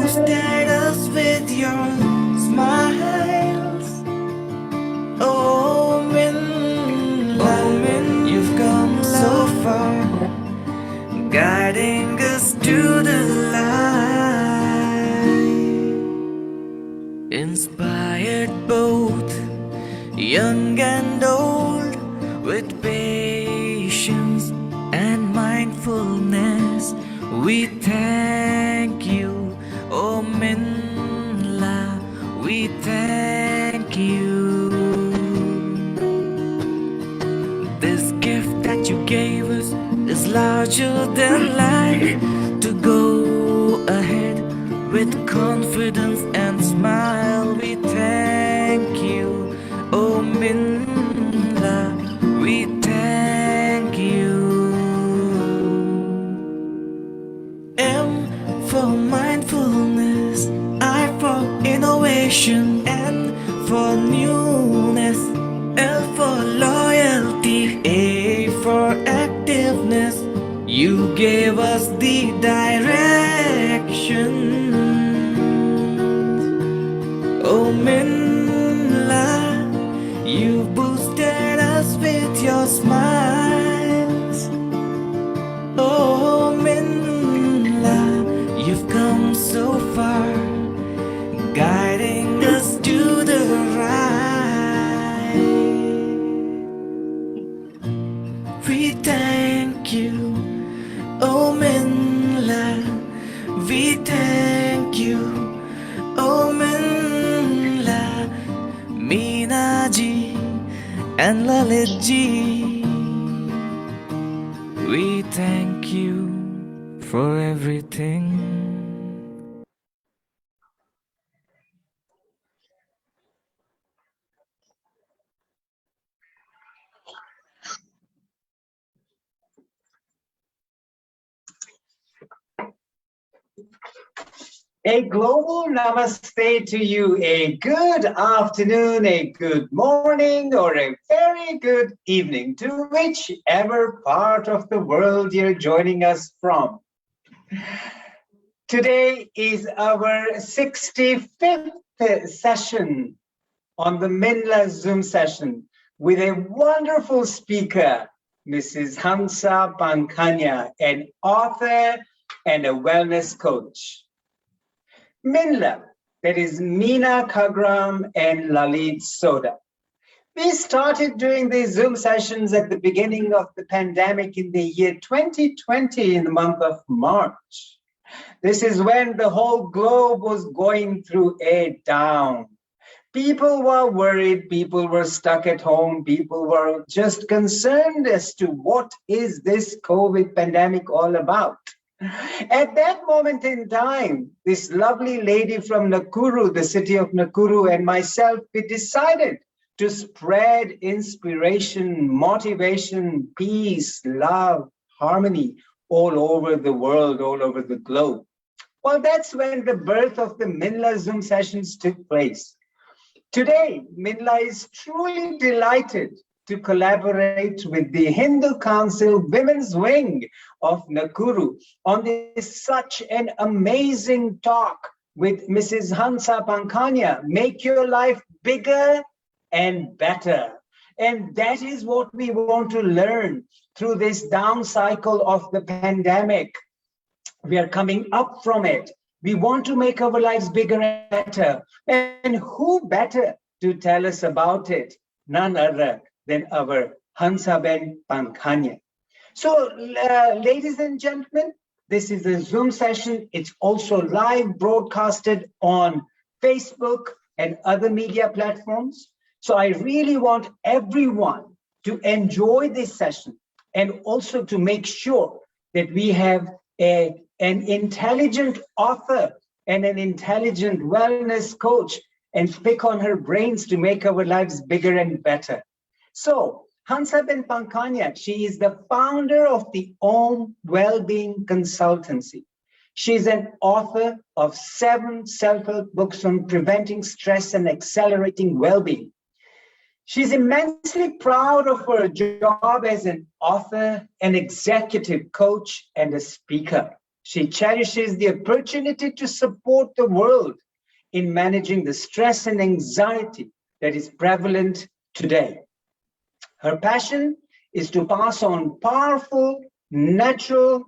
boosted us with your smiles. Oh, MINLA, you've come so far, guiding us to the light. Inspired both young and old with patience and mindfulness. We thank you, oh MINLA, we thank you. This gift that you gave us is larger than life. To go ahead with confidence and smile, we thank you, oh MINLA, we thank you. M for mindfulness, I for innovation, N for newness, L for loyalty, A for activeness. You gave us the direction. Oh MINLA, you boosted us with your smiles. Oh MINLA, you've come so far, guiding us to the right. We thank you, oh MINLA, we thank you, oh MINLA, Meena ji and Lalit ji. We thank you for everything. A global namaste to you, a good afternoon, a good morning, or a very good evening to whichever part of the world you're joining us from. Today is our 65th session on the MINLA Zoom session with a wonderful speaker, Mrs. Hansa Pankhania, an author and a wellness coach. MINLA, that is Meena Kagram and Lalit Soda. We started doing these Zoom sessions at the beginning of the pandemic in the year 2020 in the month of March. This is when the whole globe was going through a down. People were worried, people were stuck at home, people were just concerned as to what is this COVID pandemic all about. At that moment in time, this lovely lady from Nakuru, the city of Nakuru, and myself, we decided to spread inspiration, motivation, peace, love, harmony all over the world, all over the globe. Well, that's when the birth of the MINLA Zoom sessions took place. Today, MINLA is truly delighted to collaborate with the Hindu Council Women's Wing of Nakuru on this such an amazing talk with Mrs. Hansa Pankhania, Make Your Life Bigger and Better. And that is what we want to learn through this down cycle of the pandemic. We are coming up from it. We want to make our lives bigger and better. And who better to tell us about it? None other than our Hansa-ben Pankhania. So, ladies and gentlemen, this is a Zoom session. It's also live broadcasted on Facebook and other media platforms. So I really want everyone to enjoy this session and also to make sure that we have an intelligent author and an intelligent wellness coach and pick on her brains to make our lives bigger and better. So Hansa-ben Pankhania, she is the founder of the Om Wellbeing Consultancy. She's an author of 7 self-help books on preventing stress and accelerating well-being. She's immensely proud of her job as an author, an executive coach, and a speaker. She cherishes the opportunity to support the world in managing the stress and anxiety that is prevalent today. Her passion is to pass on powerful, natural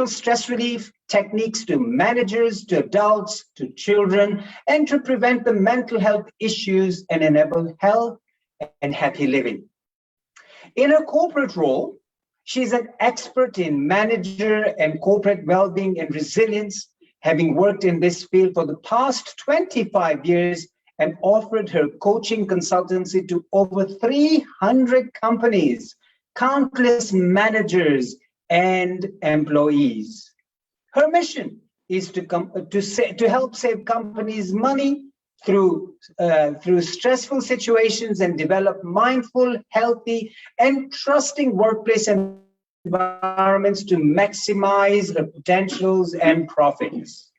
stress relief techniques to managers, to adults, to children, and to prevent the mental health issues and enable health and happy living. In her corporate role, she's an expert in manager and corporate well-being and resilience, having worked in this field for the past 25 years and offered her coaching consultancy to over 300 companies, countless managers and employees. Her mission is to help save companies money through stressful situations and develop mindful, healthy, and trusting workplace environments to maximize her potentials and profits.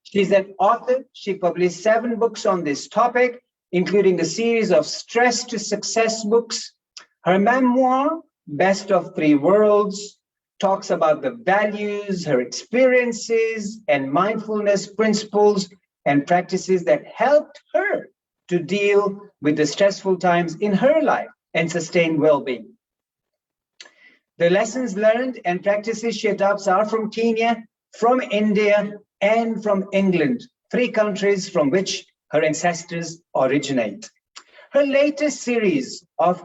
She's an author. She published 7 books on this topic, including a series of Stress to Success books. Her memoir, Best of Three Worlds, talks about the values, her experiences, and mindfulness principles and practices that helped her to deal with the stressful times in her life and sustain well-being. The lessons learned and practices she adopts are from Kenya, from India, and from England, 3 countries from which her ancestors originate. Her latest series of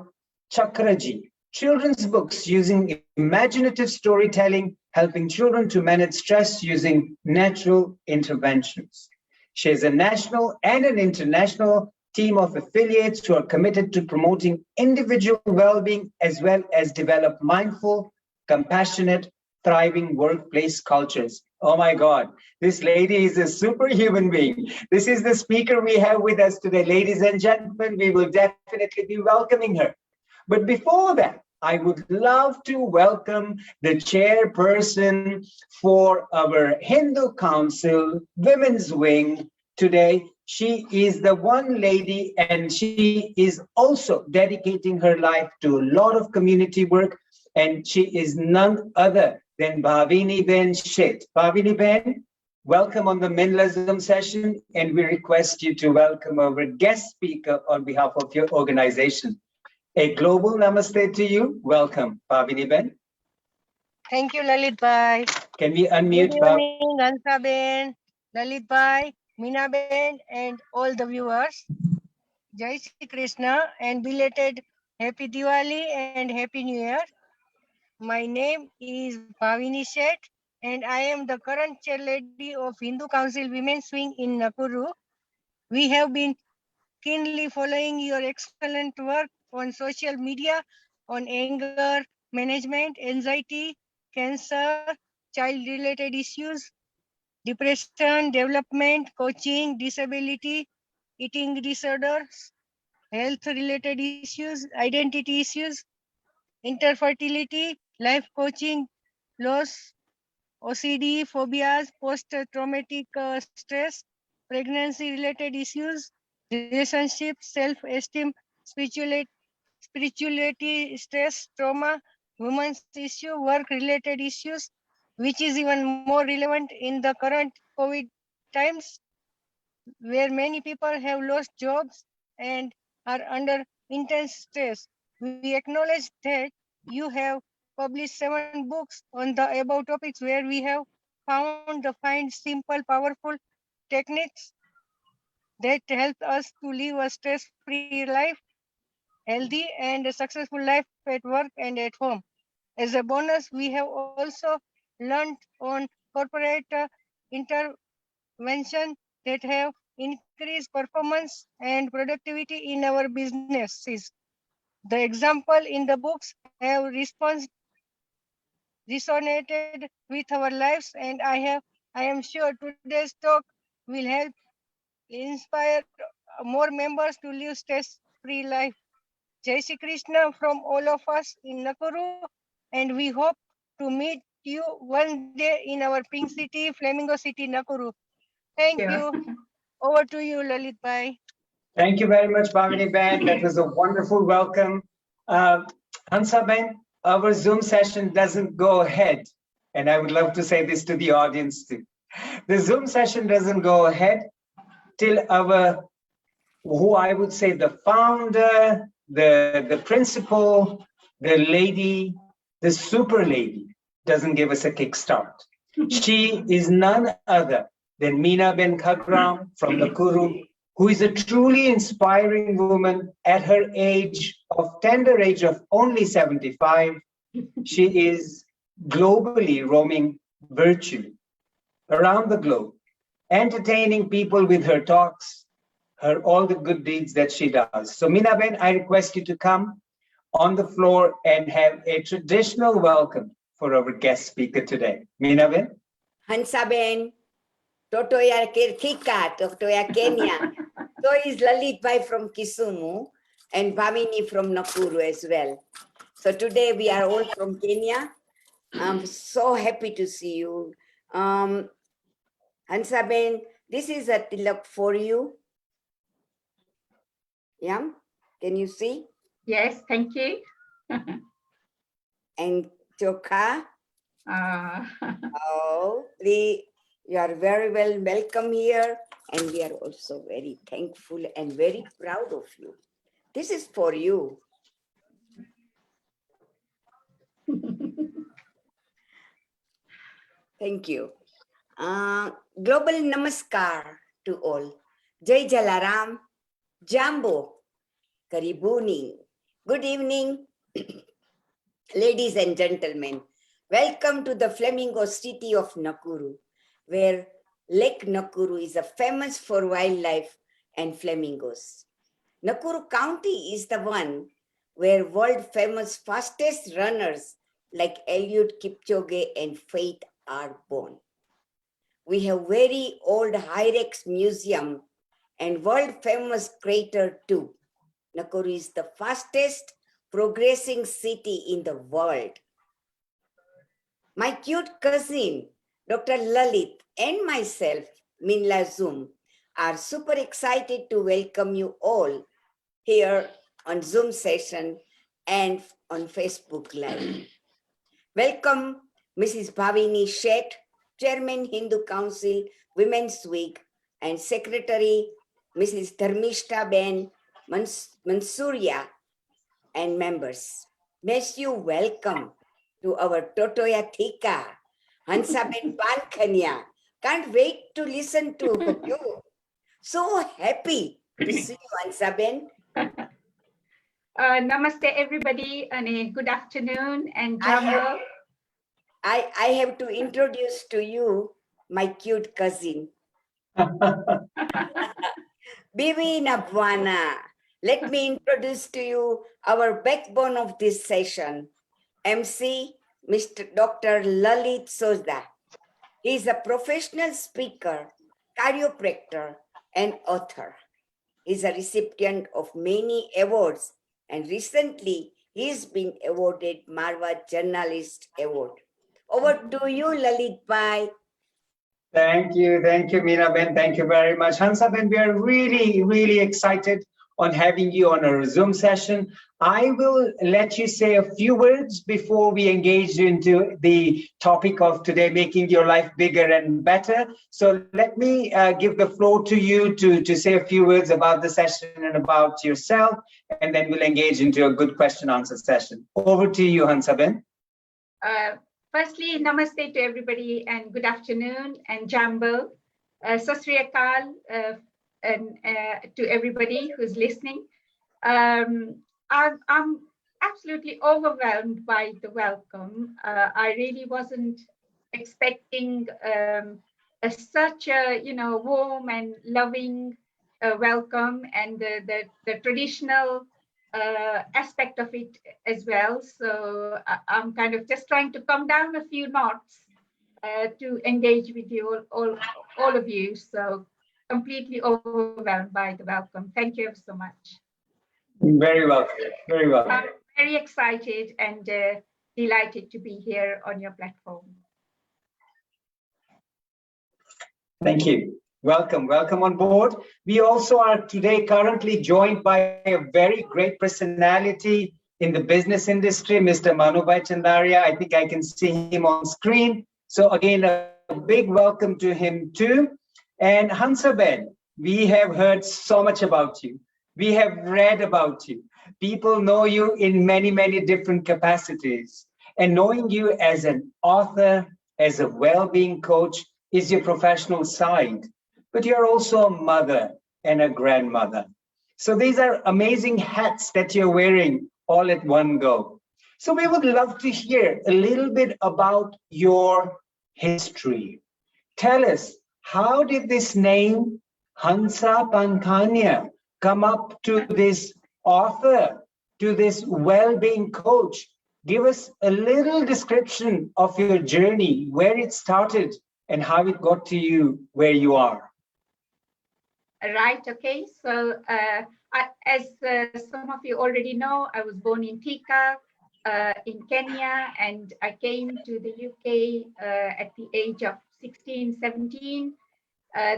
Chakraji, children's books using imaginative storytelling, helping children to manage stress using natural interventions. She has a national and an international team of affiliates who are committed to promoting individual well-being as well as develop mindful, compassionate, thriving workplace cultures. Oh my God, this lady is a superhuman being. This is the speaker we have with us today. Ladies and gentlemen, we will definitely be welcoming her. But before that, I would love to welcome the chairperson for our Hindu Council Women's Wing today. She is the one lady, and she is also dedicating her life to a lot of community work, and she is none other than Bhavini Ben Sheth. Bhavini Ben, welcome on the MINLA Zoom session, and we request you to welcome our guest speaker on behalf of your organization. A global namaste to you. Welcome, Bhavini Ben. Thank you, Lalit Bhai. Can we unmute? Good evening, Hansa Ben, Lalit Bhai, Meena Ben, and all the viewers. Jai Shri Krishna and belated Happy Diwali and Happy New Year. My name is Bhavini Sheth, and I am the current chair lady of Hindu Council Women's Wing in Nakuru. We have been keenly following your excellent work on social media on anger management, anxiety, cancer, child-related issues, depression, development, coaching, disability, eating disorders, health-related issues, identity issues, interfertility, life coaching, loss, OCD, phobias, post-traumatic stress, pregnancy-related issues, relationship, self-esteem, spirituality, stress, trauma, women's issue, work-related issues, which is even more relevant in the current COVID times, where many people have lost jobs and are under intense stress. We acknowledge that you have published 7 books on the above topics where we have found the simple, powerful techniques that help us to live a stress-free life, healthy and a successful life at work and at home. As a bonus, we have also learned on corporate intervention that have increased performance and productivity in our businesses. The example in the books have resonated with our lives, and I am sure today's talk will help inspire more members to live stress-free life. Jai Shri Krishna from all of us in Nakuru, and we hope to meet you one day in our Pink City, Flamingo City, Nakuru. Thank you. Over to you, Lalit Bhai. Thank you very much, Bhavini Ben. That was a wonderful welcome. Hansa Ben, our Zoom session doesn't go ahead And I would love to say this to the audience too. The Zoom session doesn't go ahead till our, who I would say the founder, the principal, the lady, the super lady doesn't give us a kickstart. She is none other than Meena Ben Khagram from Nakuru, who is a truly inspiring woman at her tender age of only 75. She is globally roaming virtue around the globe, entertaining people with her talks, all the good deeds that she does. So Meena Ben, I request you to come on the floor and have a traditional welcome for our guest speaker today. Meena Ben. Hansa Ben, Totoya Kirthika, Totoya Kenya. So is Lalit Bhai from Kisumu and Bhamini from Nakuru as well. So today we are all from Kenya. I'm so happy to see you. Hansa Ben, this is a tilak for you. Yeah, can you see? Yes, thank you. And Chokha. Oh, please, you are very well welcome here. And we are also very thankful and very proud of you. This is for you. Thank you. Global Namaskar to all. Jai Jalaram, Jambo, Karibuni. Good evening, ladies and gentlemen. Welcome to the Flamingo city of Nakuru, where Lake Nakuru is famous for wildlife and flamingos. Nakuru County is the one where world-famous fastest runners like Eliud Kipchoge and Faith are born. We have very old Hyrex Museum and world-famous crater too. Nakuru is the fastest progressing city in the world. My cute cousin, Dr. Lalit, and myself, MINLA Zoom, are super excited to welcome you all here on Zoom session and on Facebook Live. Welcome, Mrs. Bhavini Sheth, Chairman, Hindu Council, Women's Week, and Secretary, Mrs. Dharmishta Ben Mansuria, and members. Most you welcome to our Totoya Thika, Hansa Ben Pankhania. Can't wait to listen to you. So happy to see you, Hansa Ben. Namaste, everybody, and a good afternoon. And Jambo. I have to introduce to you my cute cousin. Bibi Nabwana. Let me introduce to you our backbone of this session, MC, Mr. Dr. Lalit Sozda. He is a professional speaker, chiropractor, and author. He is a recipient of many awards, and recently he's been awarded Marwa Journalist Award. Over to you, Lalit Bhai. Thank you, Meena Ben. Thank you very much. Hansa Ben, we are really, really excited on having you on our Zoom session. I will let you say a few words before we engage into the topic of today, making your life bigger and better. So let me give the floor to you to say a few words about the session and about yourself, and then we'll engage into a good question-answer session. Over to you, Hansa Ben. Firstly, namaste to everybody and good afternoon, and Jambo, Sat Sri Akal, and to everybody who's listening. I'm absolutely overwhelmed by the welcome. I really wasn't expecting such a warm and loving welcome, and the traditional aspect of it as well. So I'm kind of just trying to come down a few knots to engage with you all of you. So completely overwhelmed by the welcome. Thank you so much. Very welcome. Very welcome. I'm very excited and delighted to be here on your platform. Thank you. Welcome on board. We also are today currently joined by a very great personality in the business industry, Mr. Manubhai Chandaria. I think I can see him on screen. So again, a big welcome to him too. And Hansa Ben, we have heard so much about you. We have read about you. People know you in many, many different capacities. And knowing you as an author, as a well-being coach, is your professional side. But you're also a mother and a grandmother. So these are amazing hats that you're wearing all at one go. So we would love to hear a little bit about your history. Tell us, how did this name Hansa Pankhania come up to this author, to this well-being coach? Give us a little description of your journey, where it started and how it got to you where you are. Right, okay. So as some of you already know, I was born in Thika in Kenya, and I came to the UK at the age of 16, 17.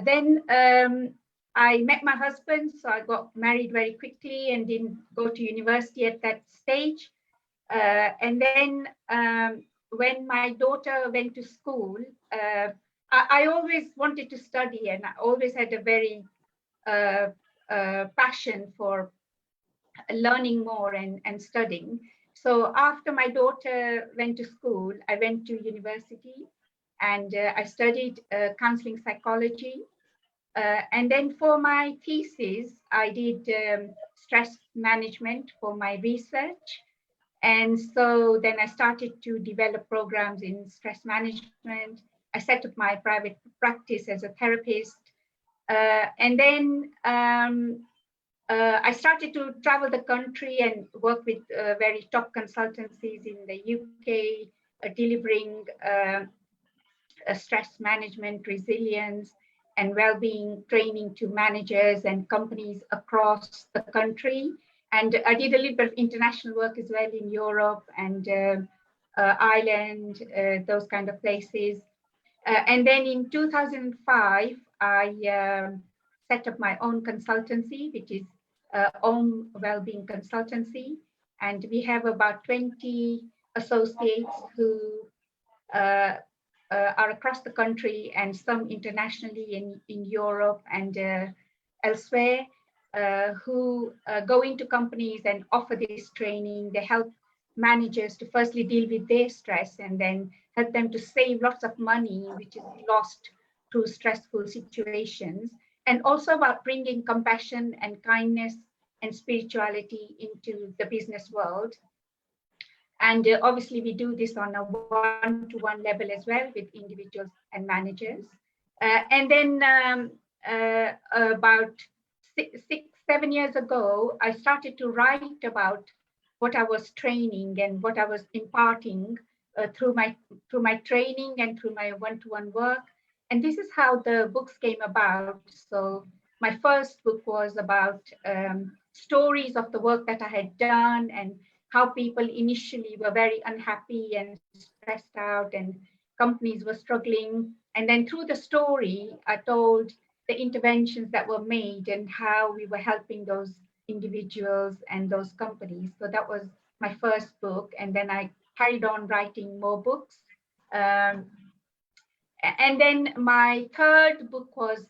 Then I met my husband, so I got married very quickly and didn't go to university at that stage. And then when my daughter went to school, I always wanted to study, and I always had a very passion for learning more and studying. So after my daughter went to school, I went to university, and I studied counseling psychology. And then for my thesis, I did stress management for my research. And so then I started to develop programs in stress management. I set up my private practice as a therapist. And then I started to travel the country and work with very top consultancies in the UK, delivering stress management, resilience, and well-being training to managers and companies across the country. And I did a little bit of international work as well in Europe and Ireland, those kind of places. And then in 2005, I set up my own consultancy, which is Own Wellbeing Consultancy. And we have about 20 associates who are across the country and some internationally in Europe and elsewhere, who go into companies and offer this training. They help managers to firstly deal with their stress and then help them to save lots of money, which is lost through stressful situations, and also about bringing compassion and kindness and spirituality into the business world. And obviously, we do this on a one-to-one level as well with individuals and managers. And then about 7 years ago, I started to write about what I was training and what I was imparting through my training and through my one-to-one work. And this is how the books came about. So my first book was about stories of the work that I had done and how people initially were very unhappy and stressed out and companies were struggling. And then through the story, I told the interventions that were made and how we were helping those individuals and those companies. So that was my first book. And then I carried on writing more books. And then my third book was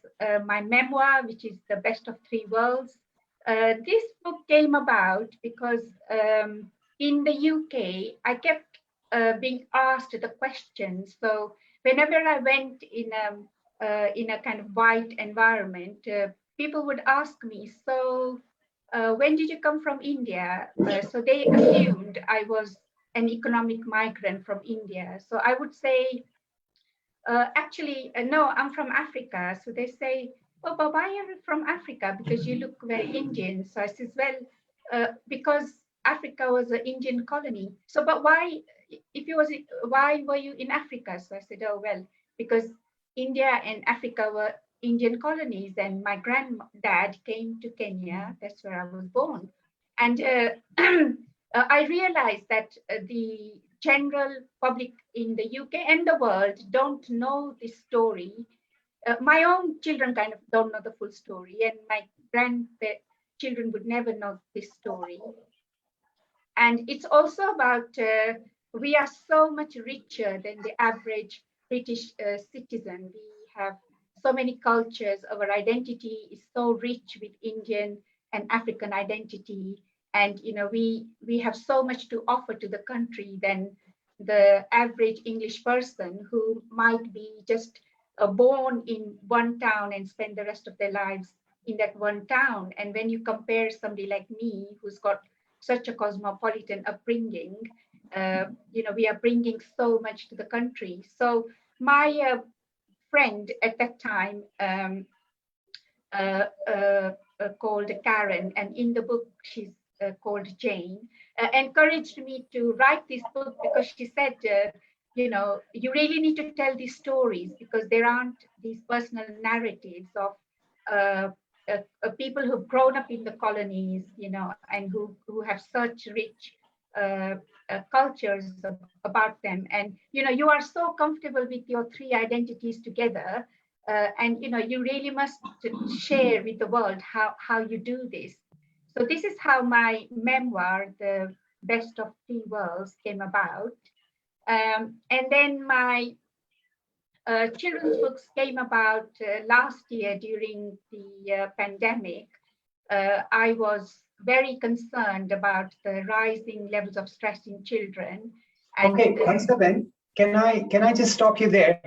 my memoir, which is The Best of Three Worlds. This book came about because in the UK, I kept being asked the question. So whenever I went in a kind of white environment, people would ask me, so when did you come from India? So they assumed I was an economic migrant from India. So I would say, actually, no, I'm from Africa. So they say, oh, but why are you from Africa? Because you look very Indian. So I said, well, because Africa was an Indian colony. So, but why, why were you in Africa? So I said, oh, well, because India and Africa were Indian colonies, and my granddad came to Kenya. That's where I was born. And I realized that the general public in the UK and the world don't know this story. My own children kind of don't know the full story, and my grandchildren would never know this story. And it's also about, we are so much richer than the average British citizen. We have so many cultures. Our identity is so rich with Indian and African identity. And we have so much to offer to the country than the average English person who might be just born in one town and spend the rest of their lives in that one town. And when you compare somebody like me, who's got such a cosmopolitan upbringing, we are bringing so much to the country. So my friend at that time, called Karen, and in the book she's called Jane, encouraged me to write this book because she said, you really need to tell these stories because there aren't these personal narratives of people who've grown up in the colonies, and who have such rich cultures about them. And, you are so comfortable with your three identities together. And you really must share with the world how you do this. So this is how my memoir, The Best of Three Worlds, came about. And then my children's books came about last year during the pandemic. I was very concerned about the rising levels of stress in children. And okay, Hansa, can I just stop you there?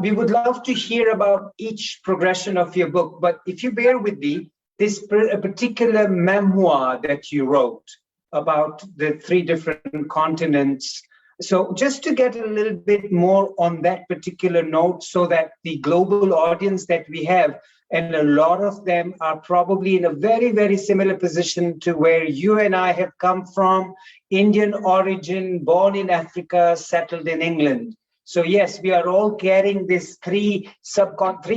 We would love to hear about each progression of your book, but if you bear with me, this particular memoir that you wrote about the three different continents. So just to get a little bit more on that particular note so that the global audience that we have, and a lot of them are probably in a very, very similar position to where you and I have come from, Indian origin, born in Africa, settled in England. So yes, we are all carrying these three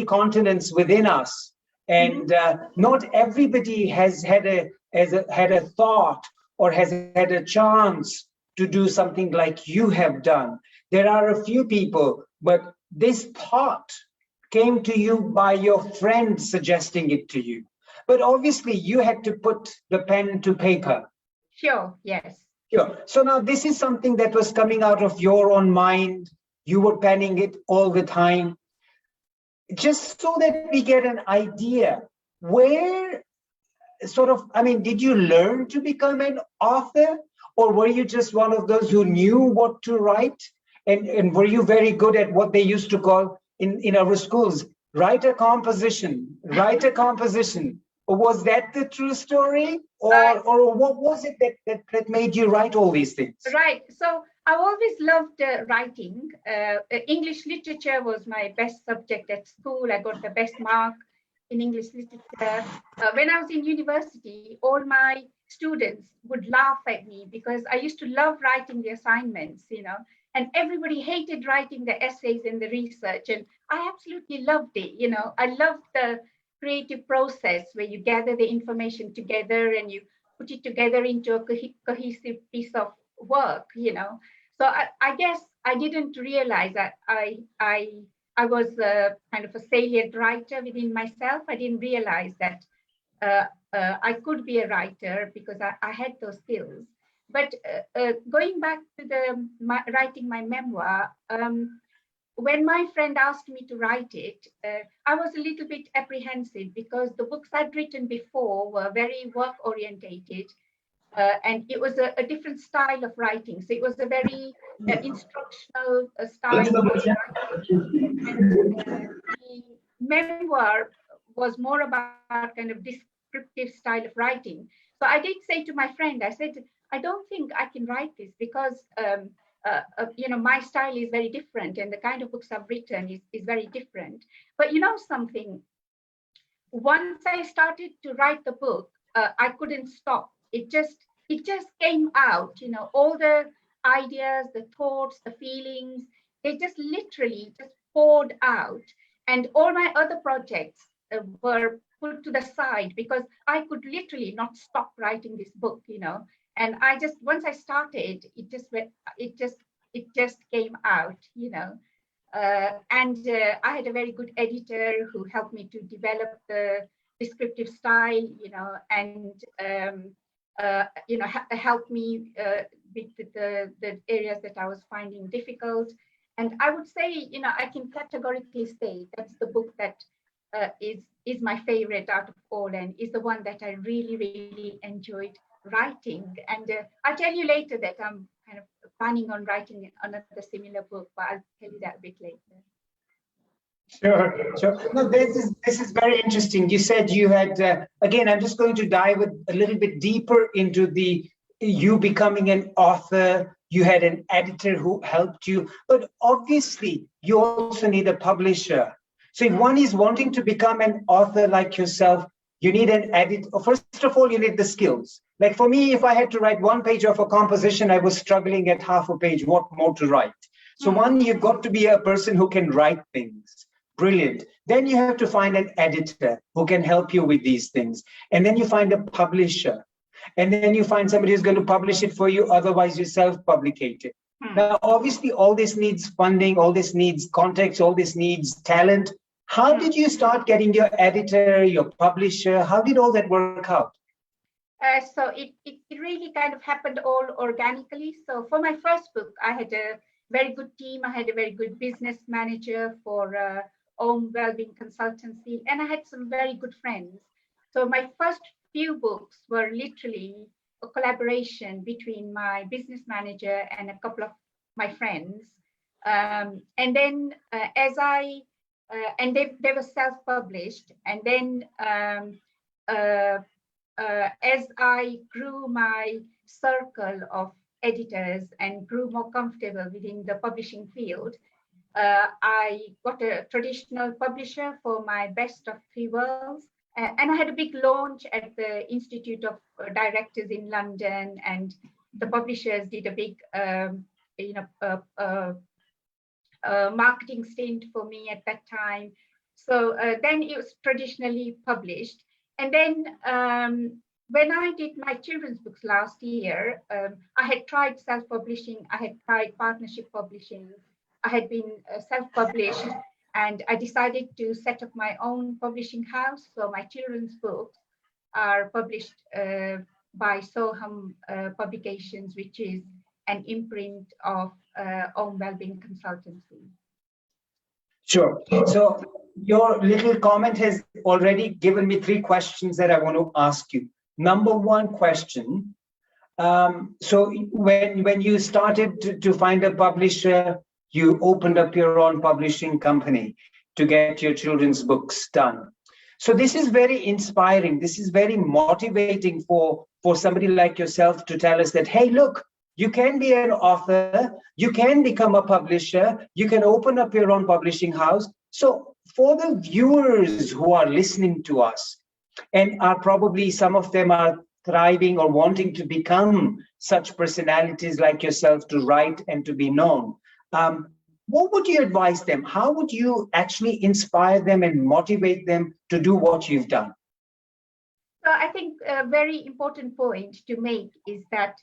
continents within us. And not everybody has had a thought or has had a chance to do something like you have done. There are a few people, but this thought came to you by your friend suggesting it to you. But obviously you had to put the pen to paper. Sure, yes. Sure. So now this is something that was coming out of your own mind. You were penning it all the time. Just so that we get an idea, where did you learn to become an author? Or were you just one of those who knew what to write? And were you very good at what they used to call in our schools, write a composition? Or was that the true story? Or what was it that made you write all these things? Right. So I always loved writing. English literature was my best subject at school. I got the best mark in English literature. When I was in university, all my students would laugh at me because I used to love writing the assignments, and everybody hated writing the essays and the research. And I absolutely loved it. I loved the creative process where you gather the information together and you put it together into a cohesive piece of work, So I guess I didn't realize that I was kind of a salient writer within myself. I didn't realize that I could be a writer because I had those skills. But going back to writing my memoir, when my friend asked me to write it, I was a little bit apprehensive because the books I'd written before were very work orientated. And it was a different style of writing. So it was a very instructional style of writing. And the memoir was more about kind of descriptive style of writing. So I did say to my friend, I said, I don't think I can write this because, my style is very different and the kind of books I've written is very different. But you know something, once I started to write the book, I couldn't stop. It just came out, all the ideas, the thoughts, the feelings, they just literally just poured out. And all my other projects were put to the side because I could literally not stop writing this book, And I just, once I started, it just came out, And I had a very good editor who helped me to develop the descriptive style, and helped me with the areas that I was finding difficult. And I would say, I can categorically say that's the book that is my favorite out of all, and is the one that I really, really enjoyed writing. And I'll tell you later that I'm kind of planning on writing another similar book, but I'll tell you that a bit later. Sure. No, this is very interesting. You said you had, again, I'm just going to dive a little bit deeper into you becoming an author. You had an editor who helped you, but obviously you also need a publisher. So if one is wanting to become an author like yourself, you need an editor. First of all, you need the skills. Like for me, if I had to write 1 page of a composition, I was struggling at half a page, what more to write? So one, you've got to be a person who can write things. Brilliant. Then you have to find an editor who can help you with these things. And then you find a publisher. And then you find somebody who's going to publish it for you. Otherwise, you self-publicate it. Now, obviously, all this needs funding. All this needs context. All this needs talent. How did you start getting your editor, your publisher? How did all that work out? So it really kind of happened all organically. So for my first book, I had a very good team. I had a very good business manager for own wellbeing consultancy, and I had some very good friends. So my first few books were literally a collaboration between my business manager and a couple of my friends. And then they were self-published. And then as I grew my circle of editors and grew more comfortable within the publishing field, I got a traditional publisher for my Best of Three Worlds. And I had a big launch at the Institute of Directors in London, and the publishers did a big marketing stint for me at that time. So then it was traditionally published. And then when I did my children's books last year, I had tried self-publishing, I had tried partnership publishing, I had been self-published, and I decided to set up my own publishing house. So my children's books are published by Soham Publications, which is an imprint of Own Wellbeing Consultancy. Sure. So your little comment has already given me 3 questions that I want to ask you. Number 1 question. So when you started to find a publisher, you opened up your own publishing company to get your children's books done. So this is very inspiring. This is very motivating for somebody like yourself to tell us that, hey, look, you can be an author, you can become a publisher, you can open up your own publishing house. So for the viewers who are listening to us, and are probably some of them are thriving or wanting to become such personalities like yourself to write and to be known, what would you advise them? How would you actually inspire them and motivate them to do what you've done? So I think a very important point to make is that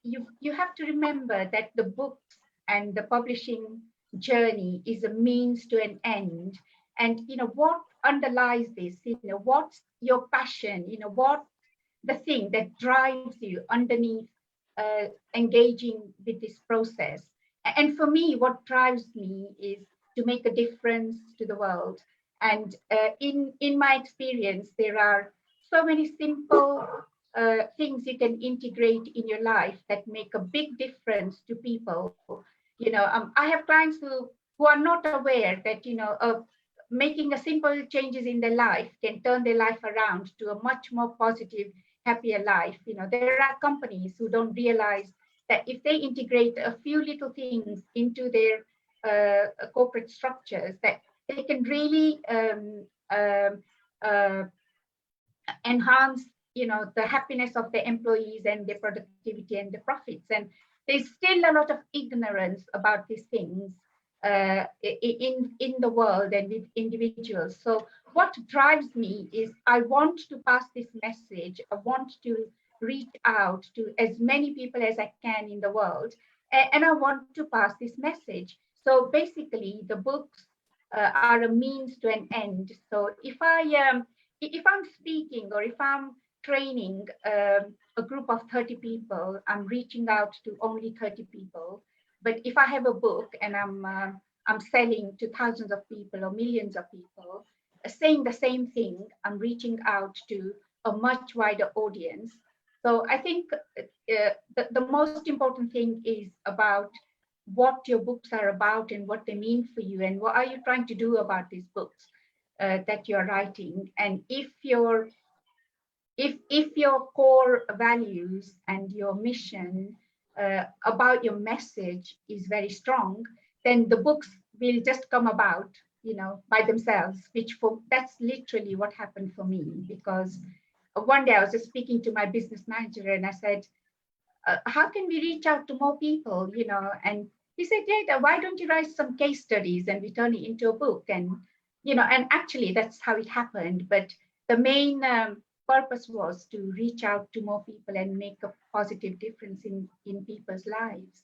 you have to remember that the books and the publishing journey is a means to an end. And what underlies this, what's your passion, what the thing that drives you underneath engaging with this process. And for me, what drives me is to make a difference to the world. And in my experience, there are so many simple things you can integrate in your life that make a big difference to people. I have clients who are not aware that making a simple changes in their life can turn their life around to a much more positive, happier life. There are companies who don't realize that if they integrate a few little things into their corporate structures, that they can really enhance the happiness of the employees and their productivity and the profits. And there's still a lot of ignorance about these things in the world and with individuals. So what drives me is I want to pass this message. I want to reach out to as many people as I can in the world, and I want to pass this message. So basically, the books are a means to an end. So if I'm speaking, or if I'm training a group of 30 people, I'm reaching out to only 30 people. But if I have a book and I'm selling to thousands of people or millions of people, saying the same thing, I'm reaching out to a much wider audience. So I think the most important thing is about what your books are about and what they mean for you, and what are you trying to do about these books that you're writing. And if your core values and your mission about your message is very strong, then the books will just come about, by themselves. That's literally what happened for me, because one day I was just speaking to my business manager and I said, how can we reach out to more people, and he said, yeah, why don't you write some case studies and we turn it into a book? And and actually that's how it happened. But the main purpose was to reach out to more people and make a positive difference in people's lives.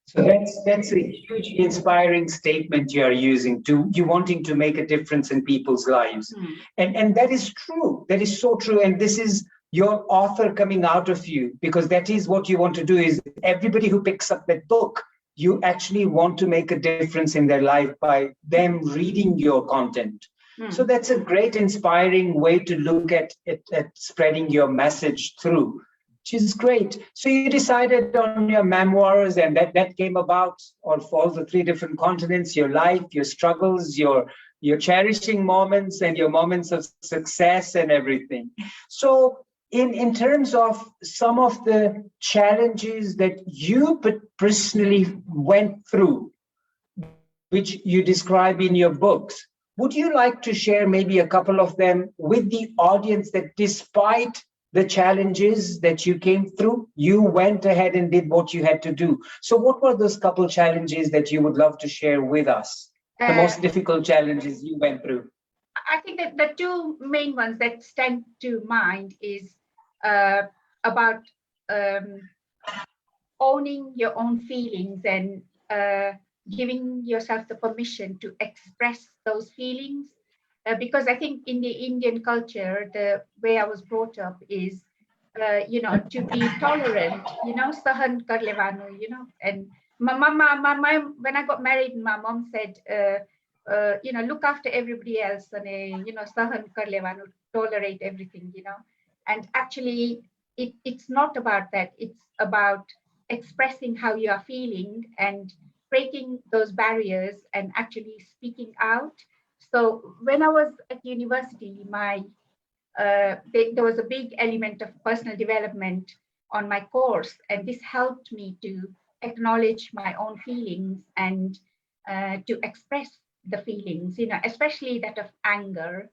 So that's a huge inspiring statement you are using, you wanting to make a difference in people's lives. And that is true. That is so true. And this is your author coming out of you, because that is what you want to do. Is everybody who picks up that book, you actually want to make a difference in their life by them reading your content. So that's a great inspiring way to look at spreading your message through, which is great. So you decided on your memoirs, and that came about on all the 3 different continents: your life, your struggles, your cherishing moments, and your moments of success and everything. So in terms of some of the challenges that you personally went through, which you describe in your books, would you like to share maybe a couple of them with the audience, that despite the challenges that you came through, you went ahead and did what you had to do? So what were those couple challenges that you would love to share with us? The most difficult challenges you went through? I think that the 2 main ones that stand to mind is about owning your own feelings and giving yourself the permission to express those feelings. Because I think in the Indian culture, the way I was brought up is, to be tolerant, sahan kar levanu, and my when I got married, my mom said, look after everybody else, and sahan kar levanu, tolerate everything, and actually it's not about that. It's about expressing how you are feeling and breaking those barriers and actually speaking out. So when I was at university, there was a big element of personal development on my course, and this helped me to acknowledge my own feelings and to express the feelings, especially that of anger.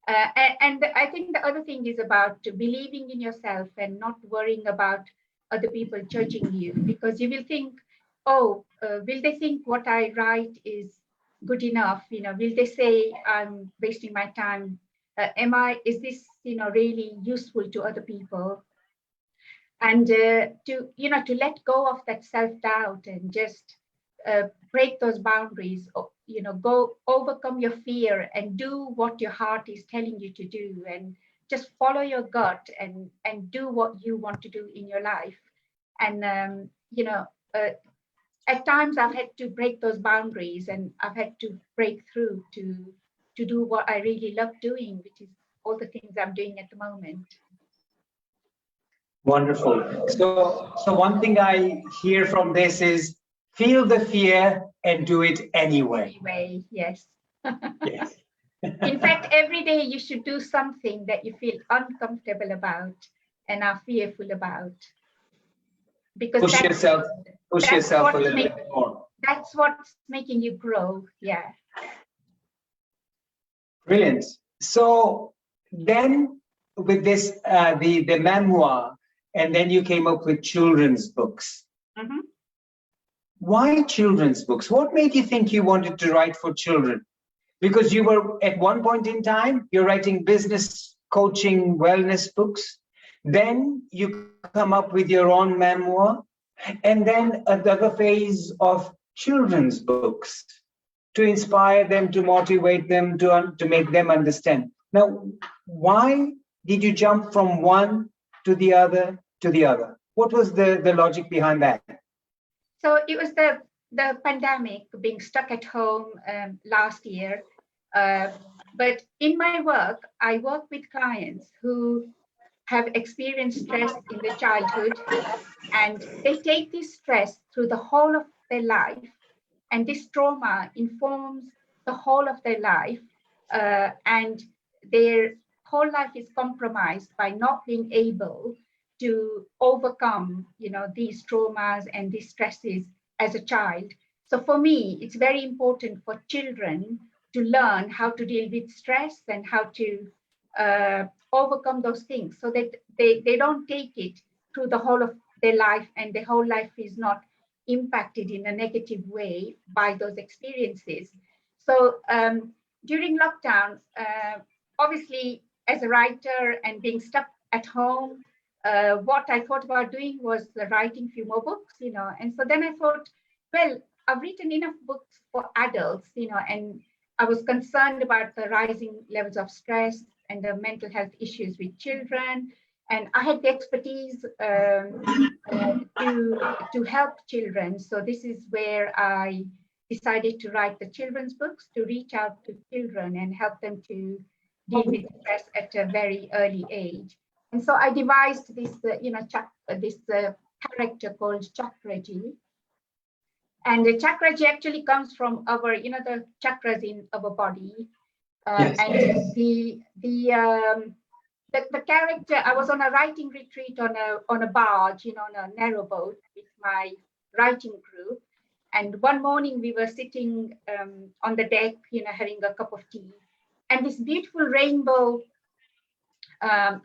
And I think the other thing is about believing in yourself and not worrying about other people judging you, because you will think, oh, will they think what I write is good enough? Will they say I'm wasting my time? Is this, really useful to other people? And to let go of that self-doubt and just break those boundaries, go overcome your fear and do what your heart is telling you to do, and just follow your gut and do what you want to do in your life. And at times I've had to break those boundaries, and I've had to break through to do what I really love doing, which is all the things I'm doing at the moment. Wonderful. So one thing I hear from this is feel the fear and do it anyway. Anyway, yes. Yes. In fact, every day you should do something that you feel uncomfortable about and are fearful about. Because push yourself a little bit more. That's what's making you grow. Yeah. Brilliant. So then with this, the memoir, and then you came up with children's books. Mm-hmm. Why children's books? What made you think you wanted to write for children? Because you were at one point in time, you're writing business coaching, wellness books. Then you come up with your own memoir, and then another phase of children's books to inspire them, to motivate them, to make them understand. Now, why did you jump from one to the other to the other? What was the logic behind that? So it was the pandemic, being stuck at home last year. But in my work, I work with clients who have experienced stress in their childhood, and they take this stress through the whole of their life, and this trauma informs the whole of their life, and their whole life is compromised by not being able to overcome, these traumas and these stresses as a child. So for me, it's very important for children to learn how to deal with stress and how to overcome those things, so that they don't take it through the whole of their life, and their whole life is not impacted in a negative way by those experiences. So during lockdown, obviously, as a writer and being stuck at home, what I thought about doing was writing a few more books, and so then I thought, well, I've written enough books for adults, and I was concerned about the rising levels of stress and the mental health issues with children. And I had the expertise to help children. So this is where I decided to write the children's books, to reach out to children and help them to deal with stress at a very early age. And so I devised this, character called Chakraji. And the Chakraji actually comes from our, the chakras in our body. Yes. And the character, I was on a writing retreat on a barge, on a narrowboat with my writing group. And one morning we were sitting on the deck, having a cup of tea, and this beautiful rainbow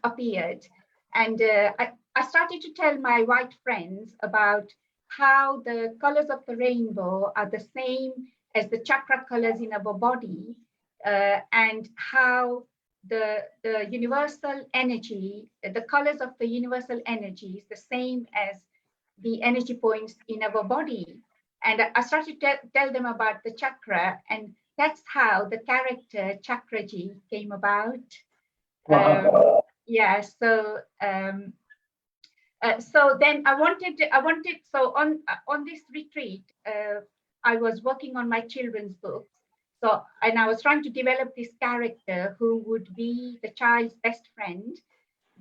appeared. And I started to tell my white friends about how the colors of the rainbow are the same as the chakra colors in our body, and how the universal energy, the colors of the universal energy is the same as the energy points in our body. And I started to tell them about the chakra, and that's how the character Chakraji came about. Wow. So then I wanted so on this retreat, I was working on my children's books. So, and I was trying to develop this character who would be the child's best friend,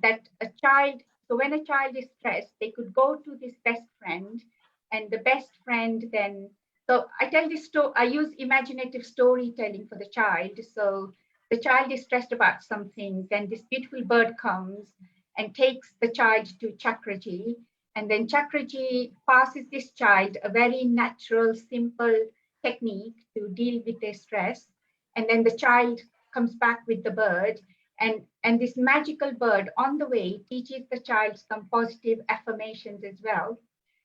so when a child is stressed, they could go to this best friend, and the best friend then, so I tell this story, I use imaginative storytelling for the child. So the child is stressed about something, then this beautiful bird comes and takes the child to Chakraji, and then Chakraji passes this child a very natural, simple technique to deal with their stress, and then the child comes back with the bird, and this magical bird on the way teaches the child some positive affirmations as well.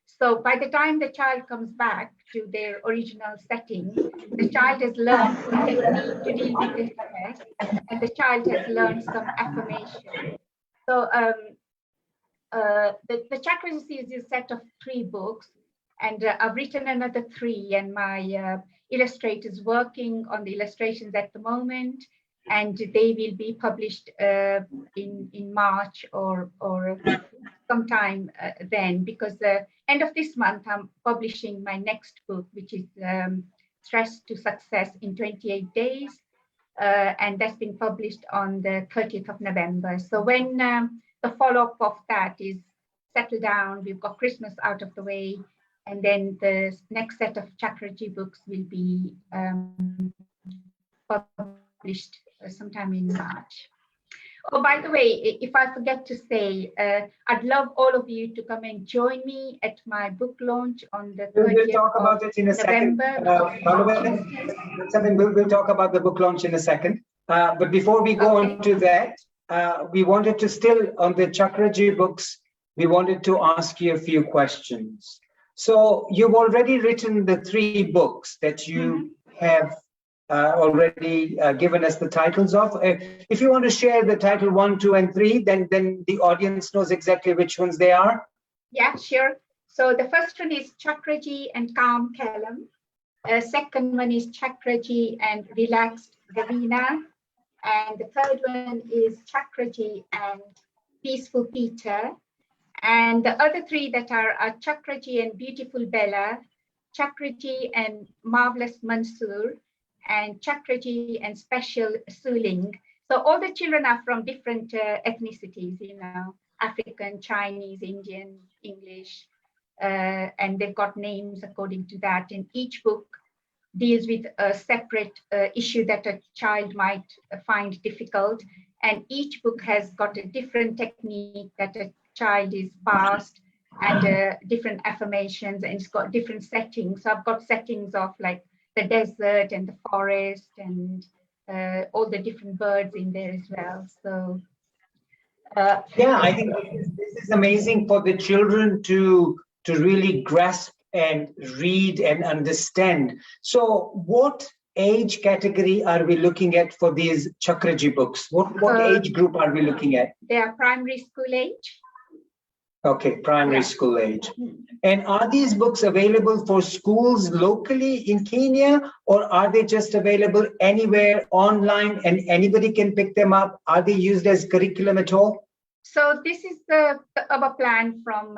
So by the time the child comes back to their original setting, the child has learned the technique to deal with their stress, and the child has learned some affirmation. So the Chakras is a set of 3 books, and I've written another 3, and my illustrator's working on the illustrations at the moment, and they will be published in March or sometime then, because the end of this month I'm publishing my next book, which is Stress to Success in 28 Days, and that's been published on the 30th of November. So when the follow-up of that is settled down, we've got Christmas out of the way, and then the next set of Chakraji books will be published sometime in March. Oh, by the way, if I forget to say, I'd love all of you to come and join me at my book launch on the 30th We'll talk about it in a November. Second. We'll talk about the book launch in a second. But before we go on to that, we wanted to still, on the Chakraji books, we wanted to ask you a few questions. So you've already written the 3 books that you have already given us the titles of. If you want to share the title 1, 2, and 3, then the audience knows exactly which ones they are. Yeah, sure. So the first one is Chakraji and Calm Kalam. Second one is Chakraji and Relaxed Ravina. And the third one is Chakraji and Peaceful Peter. And the other three that are Chakraji and Beautiful Bella, Chakraji and Marvelous Mansoor, and Chakraji and Special Suling. So all the children are from different ethnicities, you know, African, Chinese, Indian, English, and they've got names according to that. And each book deals with a separate issue that a child might find difficult. And each book has got a different technique that a child is passed, and different affirmations, and it's got different settings. So I've got settings of like the desert and the forest and all the different birds in there as well. So Yeah, I think this is amazing for the children to really grasp and read and understand. So what age category are we looking at for these Chakraji books? What age group are we looking at? They are primary school age. Okay, primary school age. And are these books available for schools locally in Kenya, or are they just available anywhere online and anybody can pick them up? Are they used as curriculum at all? So this is our plan from,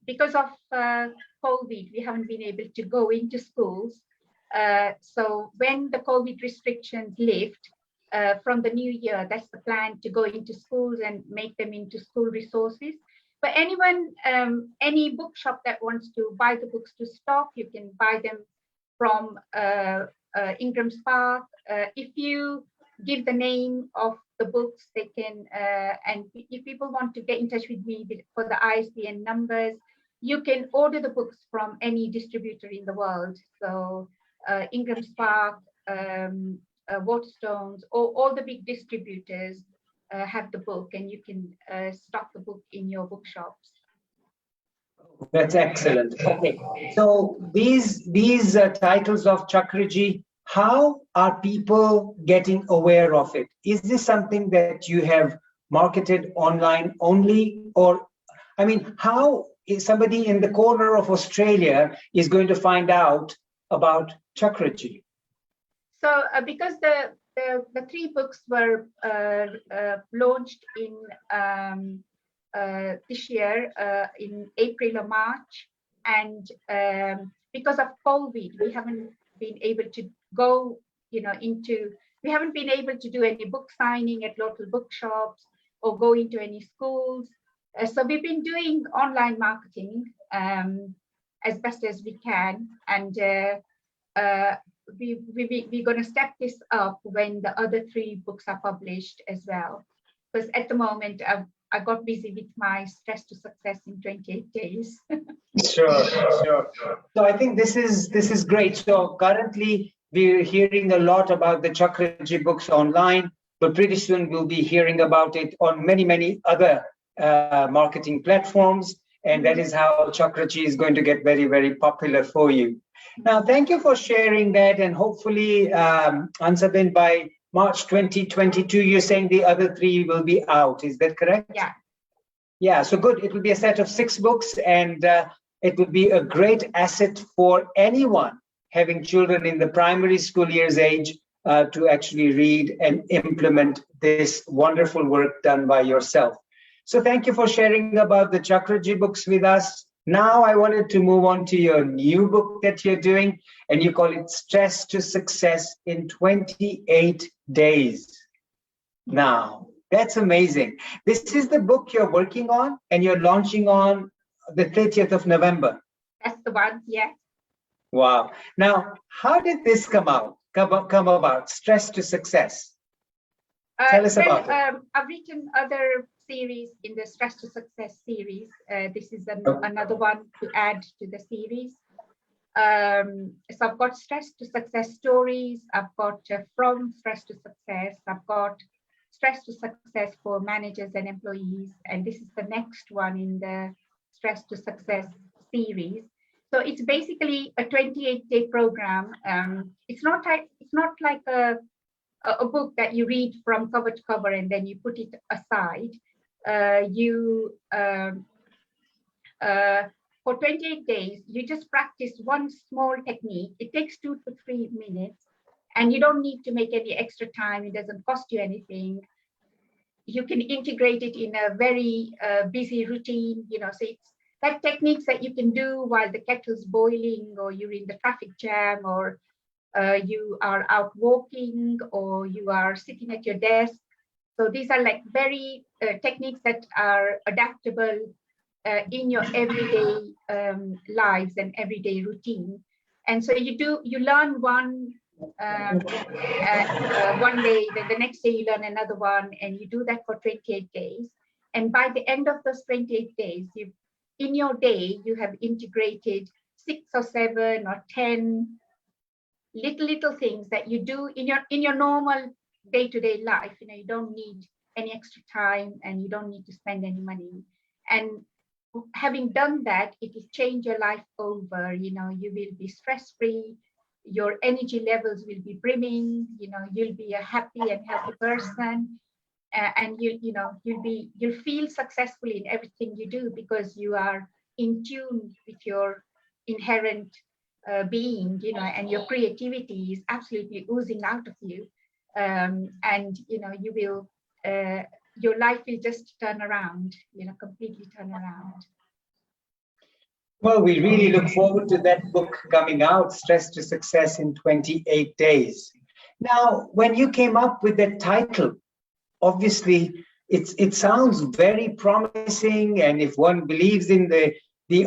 because of COVID, we haven't been able to go into schools. So when the COVID restrictions lift from the new year, that's the plan, to go into schools and make them into school resources. But anyone, any bookshop that wants to buy the books to stock, you can buy them from Ingram's Park. If you give the name of the books, they can, and if people want to get in touch with me for the ISBN numbers, you can order the books from any distributor in the world. So Ingram's Park, Waterstones, all the big distributors have the book, and you can stock the book in your bookshops. That's excellent. Okay, so these titles of Chakraji, how are people getting aware of it? Is this something that you have marketed online only, or I mean, how is somebody in the corner of Australia is going to find out about Chakraji? So because the three books were launched in this year in April or March, and because of COVID, we haven't been able to go, we haven't been able to do any book signing at local bookshops or go into any schools. So we've been doing online marketing as best as we can, and we're going to step this up when the other three books are published as well. Because at the moment, I got busy with my Stress to Success in 28 days. Sure. So I think this is great. So currently we're hearing a lot about the Chakraji books online, but pretty soon we'll be hearing about it on many other marketing platforms. And that is how Chakraji is going to get very, very popular for you. Now, thank you for sharing that. And hopefully, Ansabin, by March 2022, you're saying the other three will be out. Is that correct? Yeah. Yeah, so good. It will be a set of 6 books, and it would be a great asset for anyone having children in the primary school years age to actually read and implement this wonderful work done by yourself. So thank you for sharing about the Chakraji books with us. Now I wanted to move on to your new book that you're doing, and you call it Stress to Success in 28 Days. Now, that's amazing. This is the book you're working on, and you're launching on the 30th of November. That's the one, yeah. Wow. Now, how did this come about, Stress to Success? Tell us about it. I've written other series in the Stress to Success series. This is another one to add to the series. So I've got Stress to Success stories. I've got From Stress to Success. I've got Stress to Success for managers and employees. And this is the next one in the Stress to Success series. So it's basically a 28-day program. It's not like a book that you read from cover to cover and then you put it aside. For 28 days, you just practice one small technique. It takes 2 to 3 minutes, And you don't need to make any extra time. It doesn't cost you anything. You can integrate it in a very busy routine, so it's that techniques that you can do while the kettle's boiling, or you're in the traffic jam, or you are out walking, or you are sitting at your desk. So these are like very techniques that are adaptable in your everyday lives and everyday routine. And so you learn one one day, then the next day you learn another one, and you do that for 28 days. And by the end of those 28 days, in your day, you have integrated 6 or 7 or 10 little things that you do in your normal day-to-day life. You don't need any extra time, and you don't need to spend any money. And having done that, it will change your life over. You will be stress-free, your energy levels will be brimming, you'll be a happy and healthy person, and you'll feel successful in everything you do, because you are in tune with your inherent being, and your creativity is absolutely oozing out of you, and you will your life will just turn around, completely turn around. Well, we really look forward to that book coming out, Stress to Success in 28 Days. Now, when you came up with that title, obviously it sounds very promising, and if one believes in the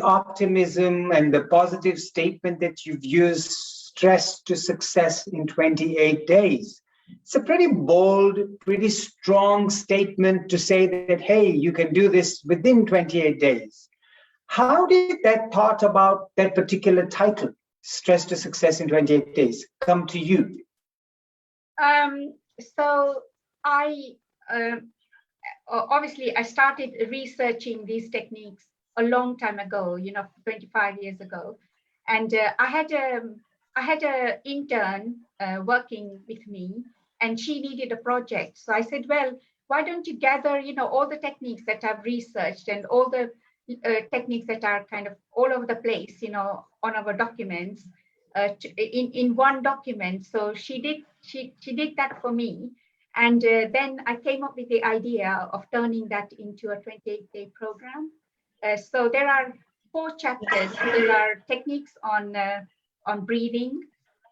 optimism and the positive statement that you've used, Stress to Success in 28 Days, it's a pretty bold, pretty strong statement to say that, hey, you can do this within 28 days. How did that thought about that particular title, Stress to Success in 28 Days, come to you? So I obviously I started researching these techniques a long time ago, 25 years ago, and I had a intern working with me, and she needed a project. So I said, well, why don't you gather, all the techniques that I've researched, and all the techniques that are kind of all over the place, on our documents, in one document. So she did that for me, and then I came up with the idea of turning that into a 28-day program. So there are 4 chapters. There are techniques on breathing,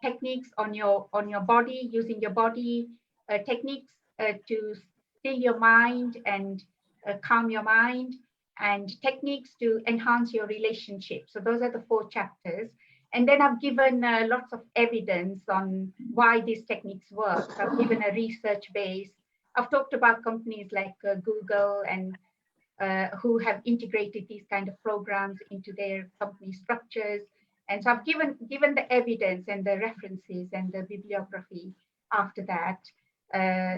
techniques on your body, using your body, techniques to still your mind and calm your mind, and techniques to enhance your relationship. So those are the 4 chapters. And then I've given lots of evidence on why these techniques work. So I've given a research base. I've talked about companies like Google, and who have integrated these kind of programs into their company structures. And so I've given the evidence and the references and the bibliography after that.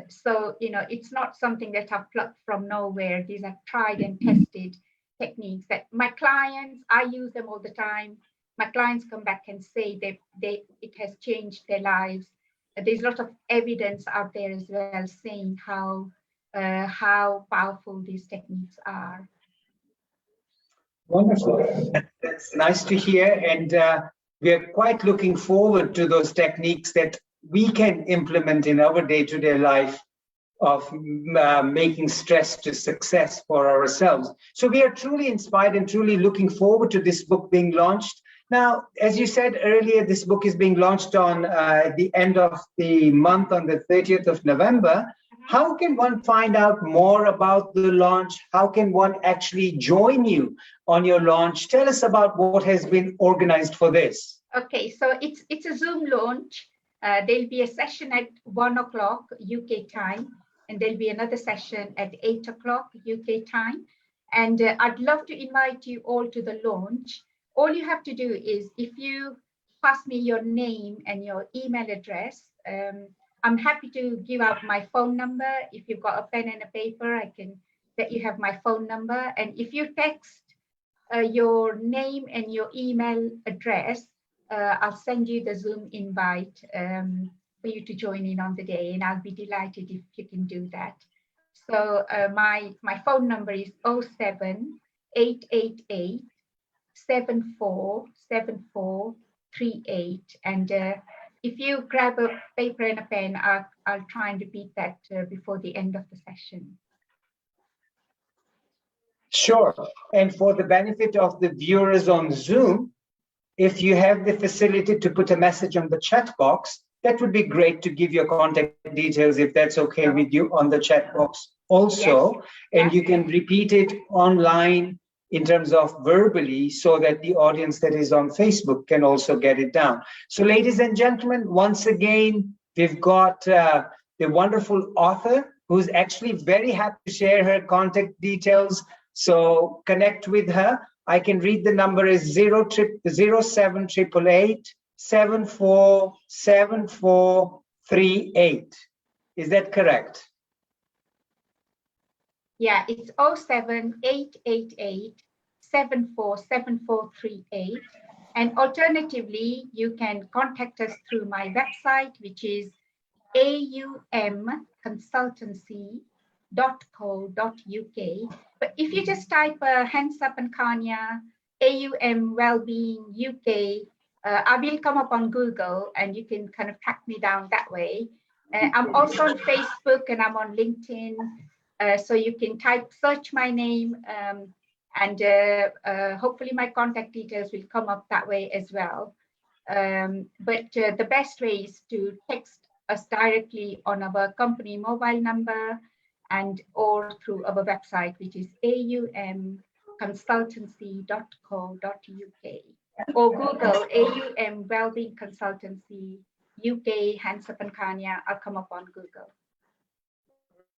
So, it's not something that I've plucked from nowhere. These are tried and tested techniques that my clients, I use them all the time. My clients come back and say that it has changed their lives. There's a lot of evidence out there as well saying how powerful these techniques are. Wonderful. That's nice to hear. And we are quite looking forward to those techniques that we can implement in our day-to-day life of making stress to success for ourselves. So we are truly inspired and truly looking forward to this book being launched. Now, as you said earlier, this book is being launched on the end of the month, on the 30th of November. How can one find out more about the launch? How can one actually join you on your launch? Tell us about what has been organized for this. Okay, so it's a Zoom launch. There'll be a session at 1 o'clock UK time, and there'll be another session at 8 o'clock UK time. And I'd love to invite you all to the launch. All you have to do is, if you pass me your name and your email address, I'm happy to give out my phone number. If you've got a pen and a paper, I can let you have my phone number. And if you text your name and your email address, I'll send you the Zoom invite for you to join in on the day, and I'll be delighted if you can do that. So my phone number is 07888 747438, and if you grab a paper and a pen, I'll try and repeat that before the end of the session. Sure. And for the benefit of the viewers on Zoom, if you have the facility to put a message on the chat box, that would be great to give your contact details, if that's okay with you, on the chat box also. Yes. And you can repeat it online in terms of verbally, so that the audience that is on Facebook can also get it down. So ladies and gentlemen, once again, we've got the wonderful author who's actually very happy to share her contact details. So connect with her. I can read the number is 07888 747438. Is that correct? Yeah, it's 07888 747438. And alternatively, you can contact us through my website, which is aumconsultancy.co.uk. But if you just type Hansa Pankhania, AUM Wellbeing UK, I will come up on Google, and you can kind of track me down that way. I'm also on Facebook, and I'm on LinkedIn. So you can search my name, and hopefully my contact details will come up that way as well. But the best way is to text us directly on our company mobile number, and or through our website, which is aumconsultancy.co.uk, or Google AUM Wellbeing Consultancy UK Hansa Pankhania. I'll come up on Google.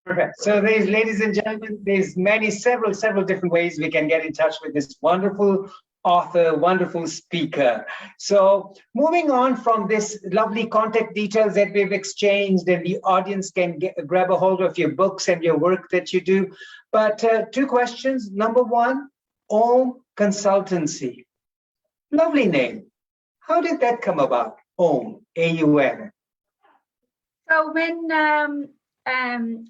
Perfect. So there's, ladies and gentlemen, there's several different ways we can get in touch with this wonderful author, wonderful speaker. So moving on from this lovely contact details that we've exchanged, and the audience can grab a hold of your books and your work that you do. But two questions. Number one, Aum Consultancy. Lovely name. How did that come about? Aum, A-U-M. So when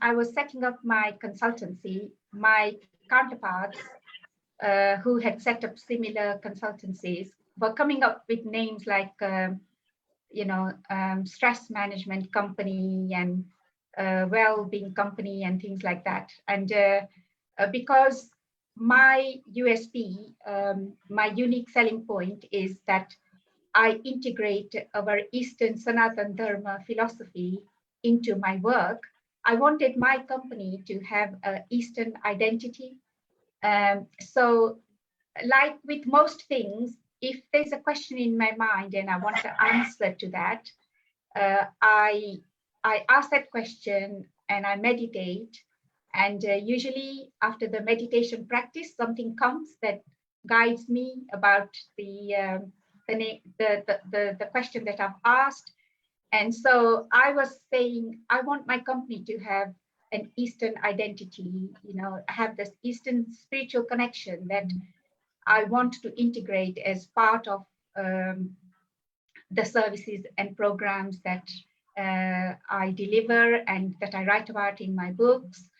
I was setting up my consultancy, my counterparts who had set up similar consultancies were coming up with names like, stress management company and well-being company and things like that. And because my USP, my unique selling point is that I integrate our Eastern Sanatan Dharma philosophy into my work. I wanted my company to have an Eastern identity. So like with most things, if there's a question in my mind and I want to answer to that, I ask that question and I meditate. And usually after the meditation practice, something comes that guides me about the question that I've asked. And so I was saying, I want my company to have an Eastern identity, have this Eastern spiritual connection that I want to integrate as part of the services and programs that I deliver and that I write about in my books.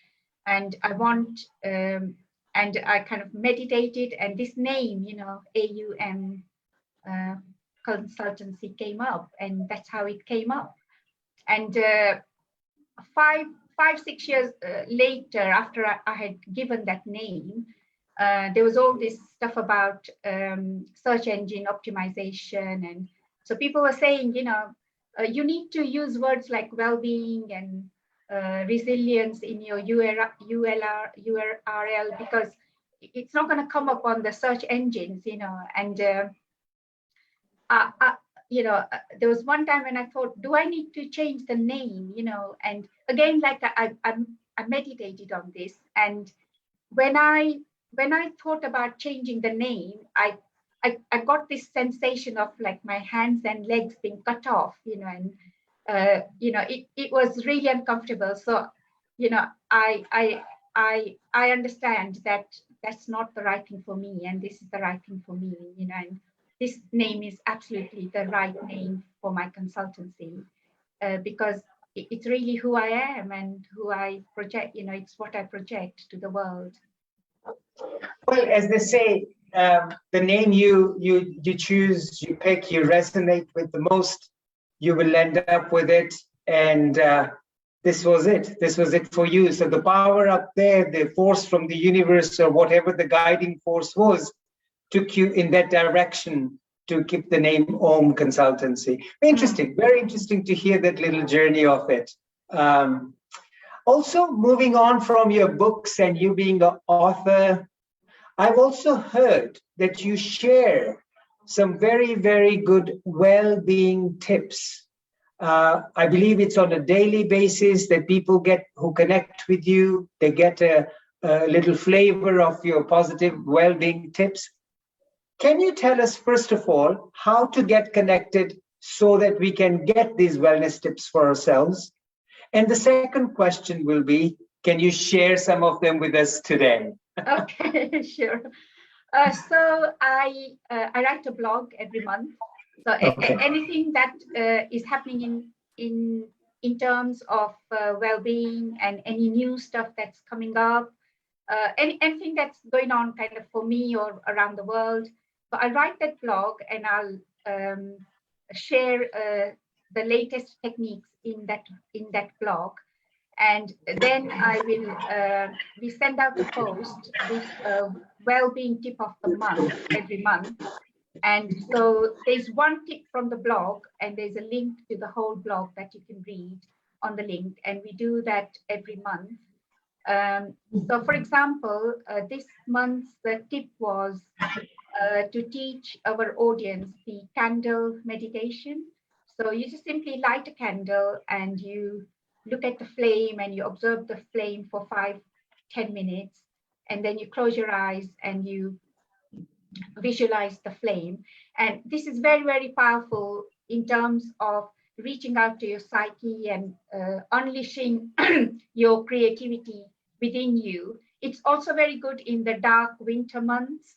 And I want, and I kind of meditated, and this name, AUM Consultancy came up, and that's how it came up. And 5-6 years later, after I had given that name, there was all this stuff about search engine optimization. And so people were saying, you need to use words like well-being and resilience in your URL, because it's not going to come up on the search engines, and there was one time when I thought, do I need to change the name, and again, like I meditated on this. And when I thought about changing the name, I got this sensation of like my hands and legs being cut off, and it was really uncomfortable. So, I understand that that's not the right thing for me, and this is the right thing for me, and this name is absolutely the right name for my consultancy, because it's really who I am and who I project, it's what I project to the world. Well, as they say, the name you choose, you pick, you resonate with the most, you will end up with it. And this was it. This was it for you. So the power up there, the force from the universe or whatever the guiding force was, took you in that direction to keep the name Om Consultancy. Interesting, very interesting to hear that little journey of it. Also, moving on from your books and you being an author, I've also heard that you share some very, very good well-being tips. I believe it's on a daily basis that people get who connect with you, they get a little flavor of your positive well-being tips. Can you tell us, first of all, how to get connected so that we can get these wellness tips for ourselves? And the second question will be, can you share some of them with us today? Okay, sure. So I write a blog every month. So anything that is happening in terms of well-being and any new stuff that's coming up, anything that's going on kind of for me or around the world. So I write that blog and I'll share the latest techniques in that blog. And then I will we send out a post with a well-being tip of the month every month. And so there's one tip from the blog and there's a link to the whole blog that you can read on the link. And we do that every month. So for example, this month's tip was to teach our audience the candle meditation. So you just simply light a candle and you look at the flame and you observe the flame for 5-10 minutes, and then you close your eyes and you visualize the flame. And this is very, very powerful in terms of reaching out to your psyche and unleashing your creativity within you. It's also very good in the dark winter months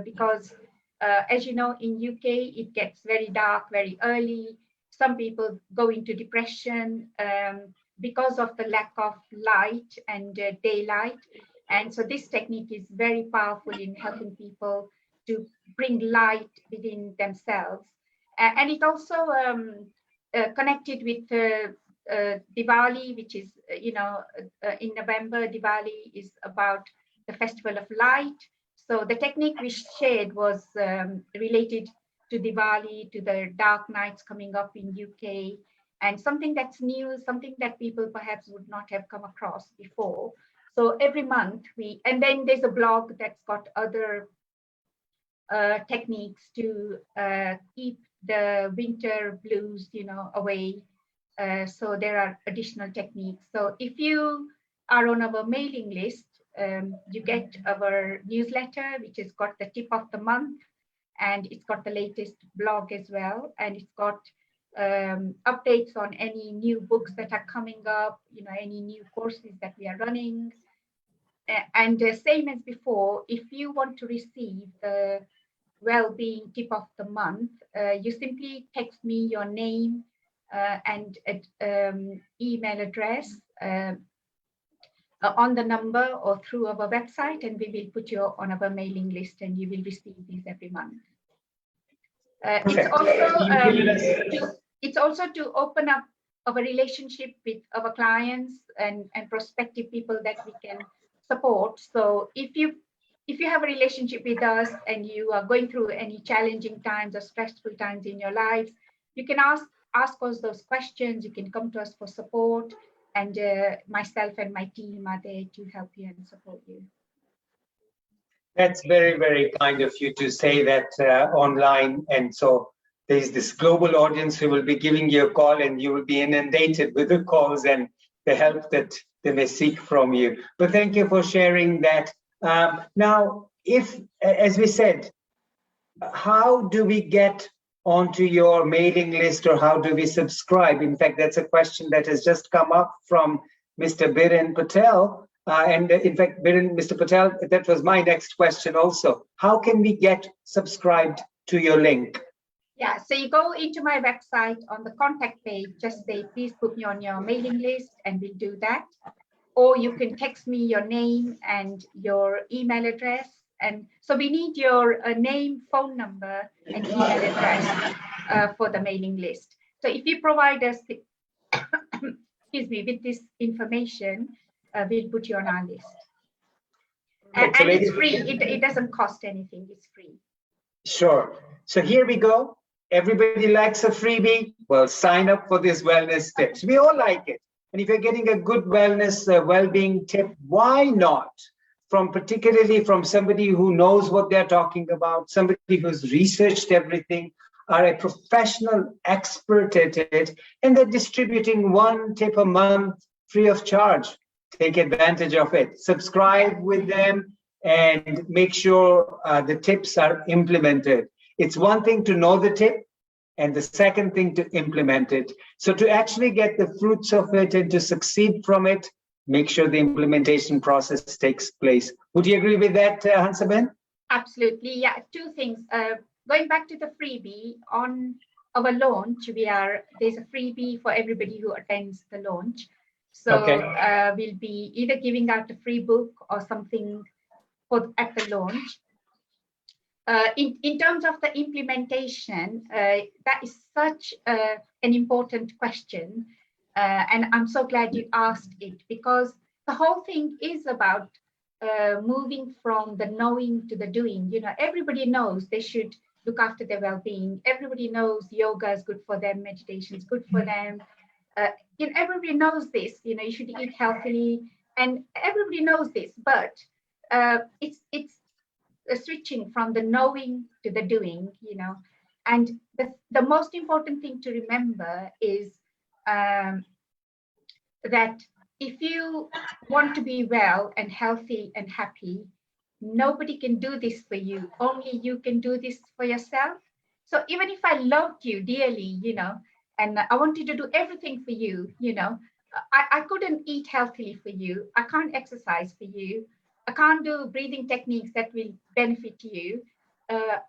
because as you know, in UK, it gets very dark very early. Some people go into depression because of the lack of light and daylight. And so this technique is very powerful in helping people to bring light within themselves. And it also connected with Diwali, which is, in November, Diwali is about the festival of light. So the technique we shared was related to Diwali, to the dark nights coming up in UK, and something that's new, something that people perhaps would not have come across before. So every month and then there's a blog that's got other techniques to keep the winter blues, away. So there are additional techniques. So if you are on our mailing list, you get our newsletter, which has got the tip of the month, and it's got the latest blog as well, and it's got updates on any new books that are coming up, any new courses that we are running. And same as before, if you want to receive the well-being tip of the month, you simply text me your name and email address on the number or through our website, and we will put you on our mailing list and you will receive these every month. It's also to open up our relationship with our clients and prospective people that we can support. So if you have a relationship with us and you are going through any challenging times or stressful times in your lives, you can ask us those questions. You can come to us for support, and myself and my team are there to help you and support you. That's very, very kind of you to say that online. And so there's this global audience who will be giving you a call, and you will be inundated with the calls and the help that they may seek from you. But thank you for sharing that. Now, as we said, how do we get onto your mailing list, or how do we subscribe? In fact, that's a question that has just come up from Mr. Biren Patel. And in fact, Mr. Patel, that was my next question also. How can we get subscribed to your link? Yeah, so you go into my website on the contact page, just say, please put me on your mailing list, and we'll do that. Or you can text me your name and your email address. And so we need your name, phone number, and email address for the mailing list. So if you provide us, excuse me, with this information, we'll put you on our list. And it's free. It doesn't cost anything. It's free. Sure. So here we go. Everybody likes a freebie. Well, sign up for this wellness tips. We all like it. And if you're getting a good wellness, well-being tip, why not? Particularly from somebody who knows what they're talking about, somebody who's researched everything, are a professional expert at it, and they're distributing one tip a month free of charge. Take advantage of it. Subscribe with them and make sure the tips are implemented. It's one thing to know the tip, and the second thing to implement it. So to actually get the fruits of it and to succeed from it, make sure the implementation process takes place. Would you agree with that, Hansa Ben? Absolutely. Yeah, two things. Going back to the freebie, on our launch, there's a freebie for everybody who attends the launch. So we'll be either giving out a free book or something at the launch. In terms of the implementation, that is such an important question. And I'm so glad you asked it, because the whole thing is about moving from the knowing to the doing. You know, everybody knows they should look after their well-being. Everybody knows yoga is good for them, meditation is good for them. Everybody knows this. You know, you should eat healthily, and everybody knows this. But it's switching from the knowing to the doing. You know, and the most important thing to remember is that if you want to be well and healthy and happy, nobody can do this for you. Only you can do this for yourself. So even if I loved you dearly, you know, and I wanted to do everything for you, you know, I couldn't eat healthily for you. I can't exercise for you. I can't do breathing techniques that will benefit you. I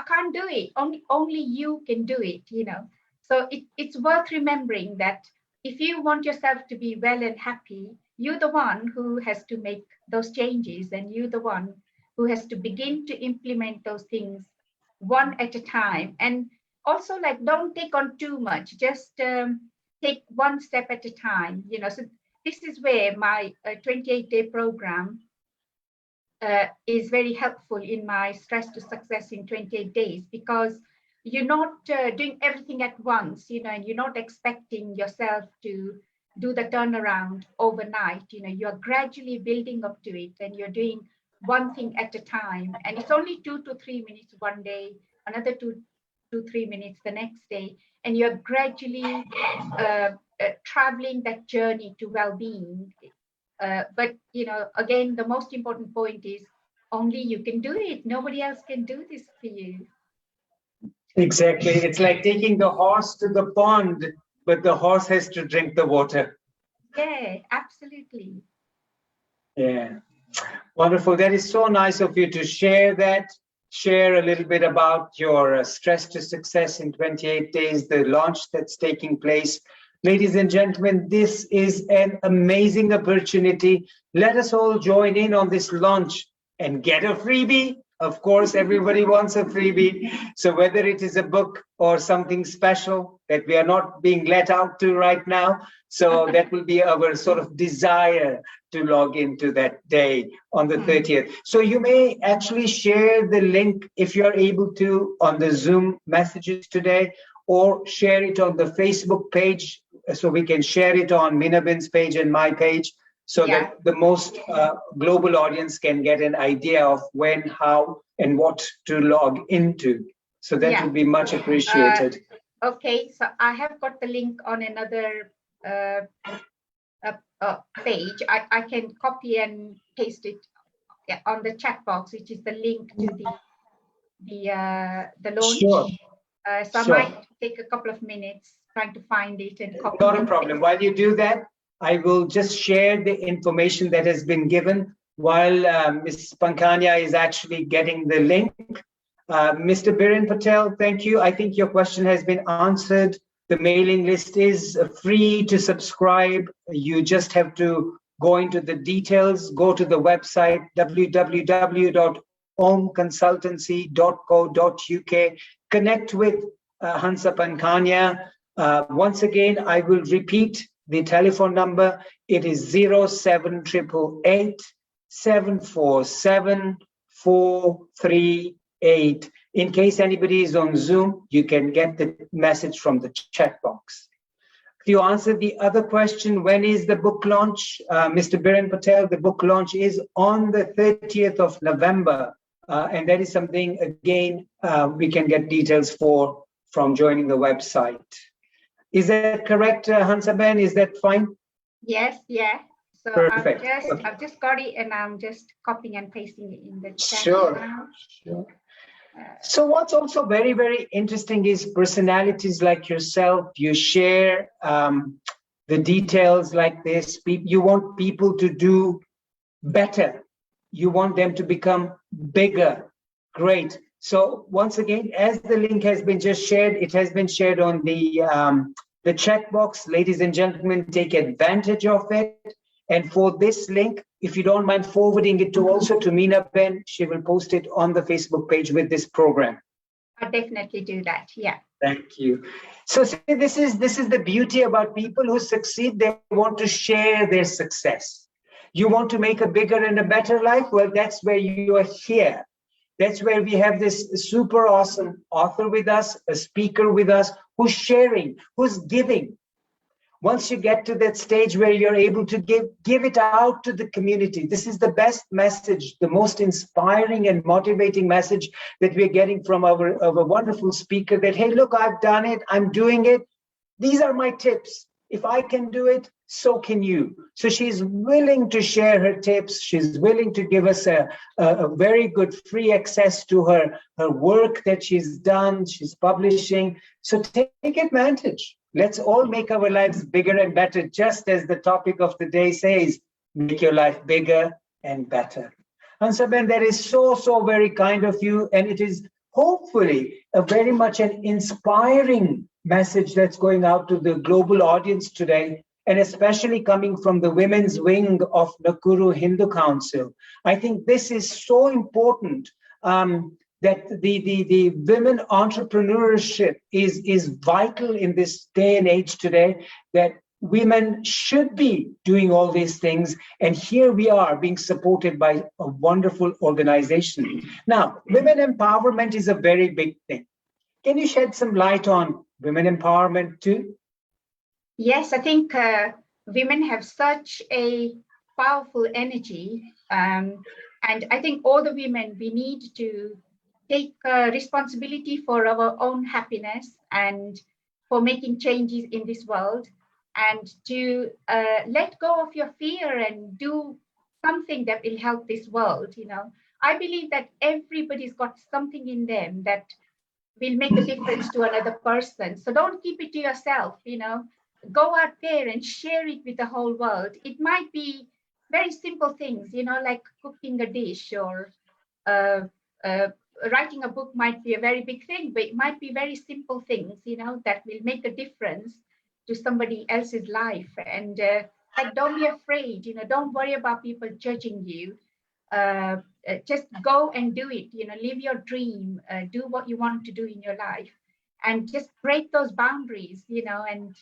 can't do it. Only you can do it, you know. So it's worth remembering that if you want yourself to be well and happy, you're the one who has to make those changes, and you're the one who has to begin to implement those things one at a time. And also, like, don't take on too much, just take one step at a time, you know. So this is where my 28-day program is very helpful in my Stress to Success in 28 days, because you're not doing everything at once, you know, and you're not expecting yourself to do the turnaround overnight. You know, you're gradually building up to it, and you're doing one thing at a time. And it's only 2 to 3 minutes one day, another 2 to 3 minutes the next day, and you're gradually traveling that journey to well-being. But, you know, again, the most important point is only you can do it. Nobody else can do this for you. Exactly. It's like taking the horse to the pond, but the horse has to drink the water. Yeah, absolutely. Yeah. Wonderful. That is so nice of you to share that. Share a little bit about your Stress to Success in 28 days, the launch that's taking place. Ladies and gentlemen, this is an amazing opportunity. Let us all join in on this launch and get a freebie. Of course, everybody wants a freebie. So whether it is a book or something special that we are not being let out to right now, so that will be our sort of desire to log into that day on the 30th. So you may actually share the link, if you're able to, on the Zoom messages today, or share it on the Facebook page, so we can share it on Minabin's page and my page, so that the most global audience can get an idea of when, how, and what to log into. So that would be much appreciated. Okay, so I have got the link on another page. I can copy and paste it on the chat box, which is the link to the launch. Sure. So I might take a couple of minutes trying to find it and copy. Not a problem. While you do that, I will just share the information that has been given while Ms. Pankhania is actually getting the link. Mr. Biren Patel, thank you. I think your question has been answered. The mailing list is free to subscribe. You just have to go into the details, go to the website www.omconsultancy.co.uk, connect with Hansa Pankhania, Once again, I will repeat the telephone number. It is 07888 747 438. In case anybody is on Zoom, you can get the message from the chat box. To answer the other question, when is the book launch? Mr. Biren Patel, the book launch is on the 30th of November. And that is something, again, we can get details for from joining the website. Is that correct, Hansa Ben? Is that fine? Yes, yeah. So Perfect. I've just got it and I'm just copying and pasting it in the chat Sure. now. Sure. So what's also very, very interesting is personalities like yourself. You share the details like this. You want people to do better. You want them to become bigger. Great. So once again, as the link has been just shared, it has been shared on the chat box. Ladies and gentlemen, take advantage of it. And for this link, if you don't mind forwarding it to also to Meena Ben, she will post it on the Facebook page with this program. I'll definitely do that. Yeah. Thank you. So see, this is the beauty about people who succeed. They want to share their success. You want to make a bigger and a better life? Well, that's where you are here. That's where we have this super awesome author with us, a speaker with us, who's sharing, who's giving. Once you get to that stage where you're able to give it out to the community, this is the best message, the most inspiring and motivating message that we're getting from our wonderful speaker that, hey, look, I've done it, I'm doing it. These are my tips. If I can do it, so can you. So she's willing to share her tips. She's willing to give us a very good free access to her work that she's done, she's publishing. So take advantage. Let's all make our lives bigger and better, just as the topic of the day says, make your life bigger and better. Hansa Ben, that is so very kind of you. And it is hopefully a very much an inspiring message that's going out to the global audience today, and especially coming from the women's wing of Nakuru Hindu Council. I think this is so important, that the women entrepreneurship is vital in this day and age today, that women should be doing all these things. And here we are being supported by a wonderful organization. Now, women empowerment is a very big thing. Can you shed some light on women empowerment too? Yes, I think women have such a powerful energy. And I think all the women, we need to take responsibility for our own happiness and for making changes in this world, and to let go of your fear and do something that will help this world. You know, I believe that everybody's got something in them that will make a difference to another person. So don't keep it to yourself, you know, go out there and share it with the whole world. It might be very simple things, you know, like cooking a dish, or writing a book might be a very big thing, but it might be very simple things, you know, that will make a difference to somebody else's life. And like, don't be afraid, you know, don't worry about people judging you. Just go and do it, you know, live your dream, do what you want to do in your life, and just break those boundaries, you know, and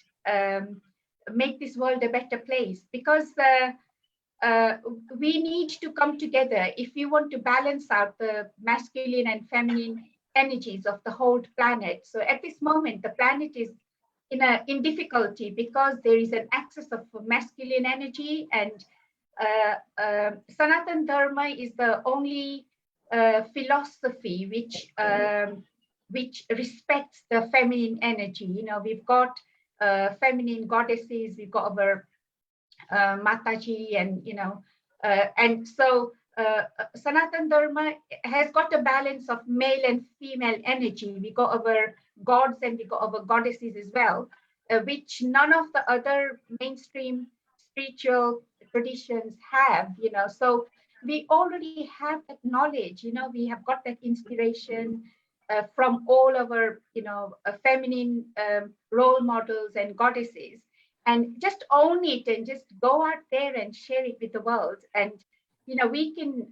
make this world a better place. Because we need to come together if we want to balance out the masculine and feminine energies of the whole planet. So at this moment, the planet is in difficulty because there is an excess of masculine energy, and Sanatan Dharma is the only philosophy which respects the feminine energy. You know, we've got feminine goddesses, we've got our Mataji, and you know, and so Sanatan Dharma has got a balance of male and female energy. We got our gods and we got our goddesses as well, which none of the other mainstream spiritual traditions have, you know. So we already have that knowledge, you know, we have got that inspiration from all our, you know, feminine role models and goddesses, and just own it and just go out there and share it with the world. And you know, we can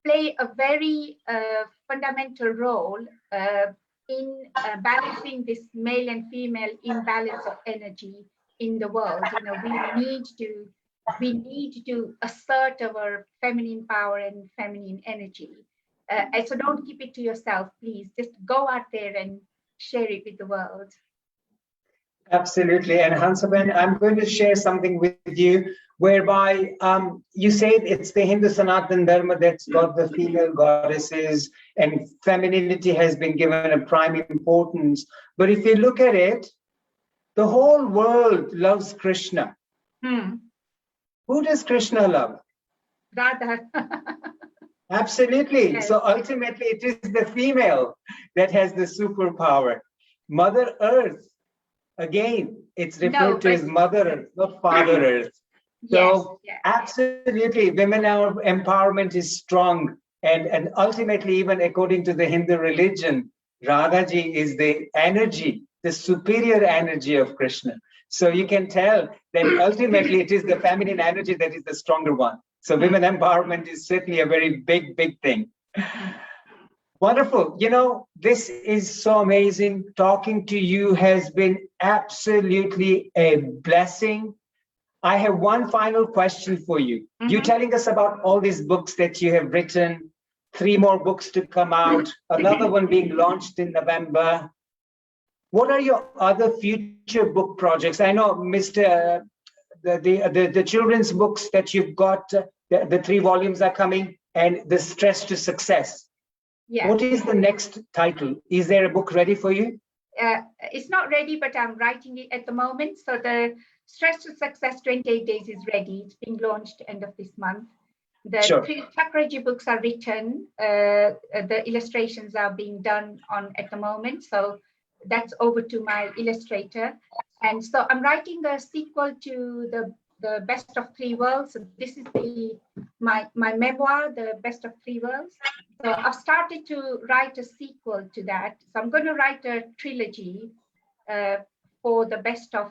play a very fundamental role in balancing this male and female imbalance of energy in the world. You know, we need to assert our feminine power and feminine energy. And so don't keep it to yourself, please. Just go out there and share it with the world. Absolutely. And Hansaben, I'm going to share something with you whereby you said it's the Hindu Sanatan Dharma that's got the female goddesses and femininity has been given a prime importance. But if you look at it, the whole world loves Krishna. Who does Krishna love? Radha. Absolutely. Yes. So ultimately, it is the female that has the superpower. Mother Earth, again, it's referred to as Mother Earth, not Father Earth. So Yes, absolutely, women empowerment is strong. And ultimately, even according to the Hindu religion, Radhaji is the energy, the superior energy of Krishna. So you can tell that ultimately it is the feminine energy that is the stronger one. So women empowerment is certainly a very big, big thing. Wonderful. You know, this is so amazing. Talking to you has been absolutely a blessing. I have one final question for you. You telling us about all these books that you have written, 3 more books to come out, another one being launched in November. What are your other future book projects? I know, Mr. The children's books that you've got, the 3 volumes are coming, and the Stress to Success. Yeah. What is the next title? Is there a book ready for you? It's not ready, but I'm writing it at the moment. So the Stress to Success 28 Days is ready. It's being launched end of this month. The 3 Chakraji books are written. The illustrations are being done on at the moment. So that's over to my illustrator. And so I'm writing a sequel to the Best of 3 Worlds. So this is my memoir, The Best of 3 Worlds. So I've started to write a sequel to that. So I'm going to write a trilogy for the Best of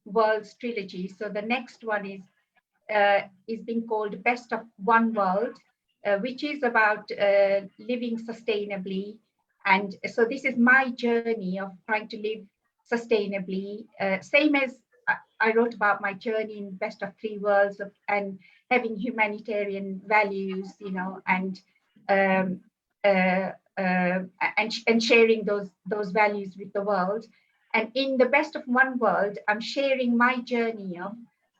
Worlds trilogy. So the next one is being called Best of One World, which is about living sustainably. And so this is my journey of trying to live sustainably, same as I wrote about my journey in Best of 3 Worlds and having humanitarian values, you know, and sharing those values with the world. And in the Best of One World, I'm sharing my journey of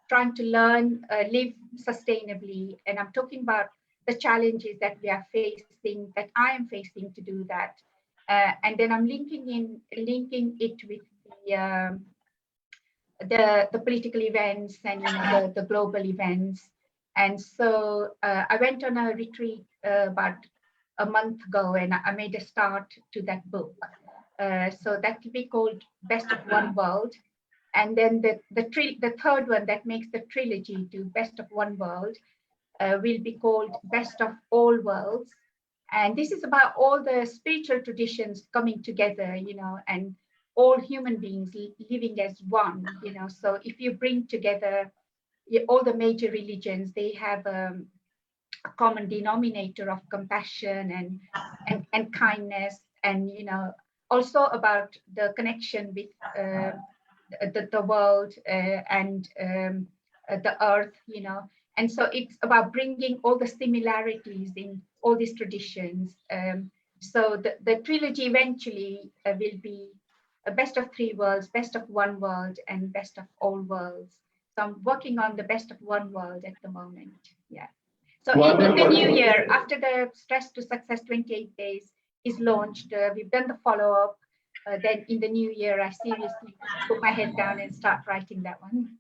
trying to learn, live sustainably. And I'm talking about the challenges that we are facing, that I am facing to do that. And then I'm linking it with the political events and, you know, the global events. And so I went on a retreat about a month ago, and I made a start to that book. So that will be called Best of One World. And then the third one that makes the trilogy to Best of One World will be called Best of All Worlds. And this is about all the spiritual traditions coming together, you know, and all human beings living as one, you know. So if you bring together all the major religions, they have a common denominator of compassion and kindness, and, you know, also about the connection with the world and the earth, you know. And so it's about bringing all the similarities in all these traditions. So the trilogy eventually will be a Best of 3 Worlds, Best of One World, and Best of All Worlds. So I'm working on the Best of One World at the moment. Yeah. So in the new year, after the Stress to Success 28 Days is launched, we've done the follow-up. Then in the new year, I seriously put my head down and start writing that one.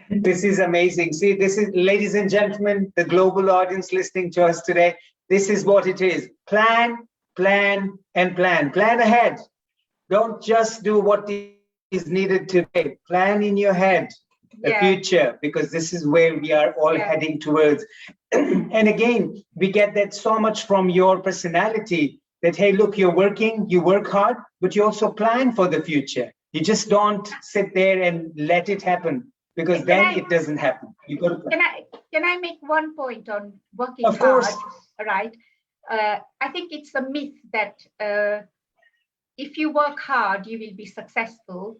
This is amazing. See, this is, ladies and gentlemen, the global audience listening to us today, this is what it is. Plan, plan, and plan. Plan ahead. Don't just do what is needed today. Plan in your head the future, because this is where we are all heading towards. And again, we get that so much from your personality that, hey, look, you're working, you work hard, but you also plan for the future. You just don't sit there and let it happen, because then it doesn't happen. You got to plan. Can I make one point on working Of course. hard, right? I think it's a myth that if you work hard, you will be successful.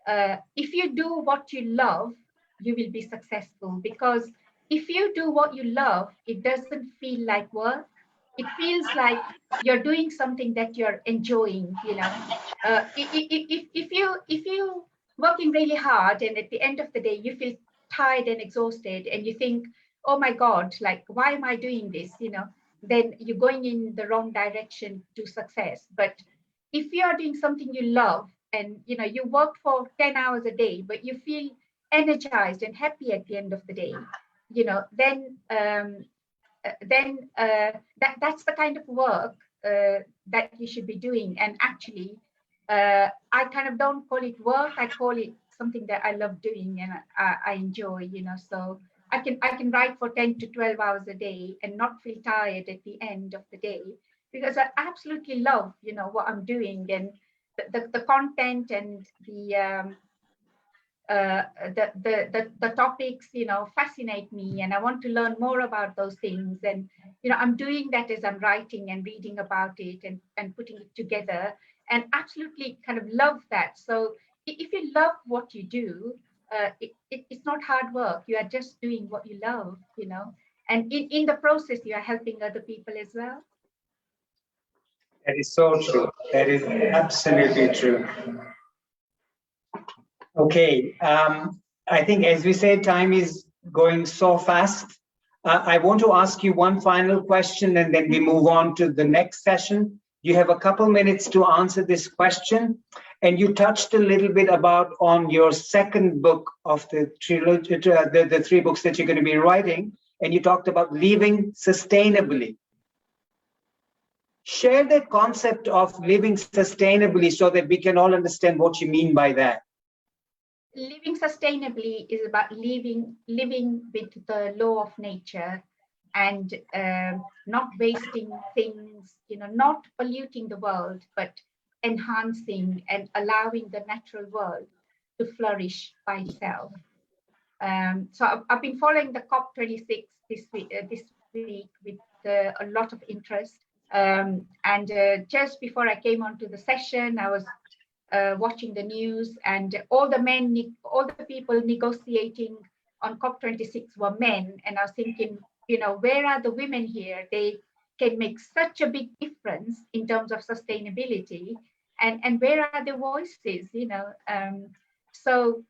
If you do what you love, you will be successful, because if you do what you love, it doesn't feel like work. It feels like you're doing something that you're enjoying, you know. If you working really hard and at the end of the day you feel tired and exhausted and you think, oh my God, like, why am I doing this, you know, then you're going in the wrong direction to success. But if you are doing something you love, and you know, you work for 10 hours a day, but you feel energized and happy at the end of the day, you know, then that's the kind of work that you should be doing. And actually, I kind of don't call it work. I call it something that I love doing and I enjoy, you know. So I can write for 10 to 12 hours a day and not feel tired at the end of the day, because I absolutely love, you know, what I'm doing, and the content and the topics, you know, fascinate me, and I want to learn more about those things. And you know, I'm doing that as I'm writing and reading about it and putting it together, and absolutely kind of love that. So if you love what you do, it's not hard work. You are just doing what you love, you know, and in the process you are helping other people as well. That is so true. That is absolutely true. Okay, I think, as we said, time is going so fast. I want to ask you one final question, and then we move on to the next session. You have a couple minutes to answer this question, and you touched a little bit about on your second book of the trilogy, the three books that you're going to be writing, and you talked about living sustainably. Share that concept of living sustainably so that we can all understand what you mean by that. Living sustainably is about living with the law of nature, and not wasting things, you know, not polluting the world, but enhancing and allowing the natural world to flourish by itself. So I've been following the COP26 this week with a lot of interest. And just before I came onto the session, I was watching the news, and all the people negotiating on COP26 were men. And I was thinking, you know, where are the women here? They can make such a big difference in terms of sustainability, and where are the voices, you know? So,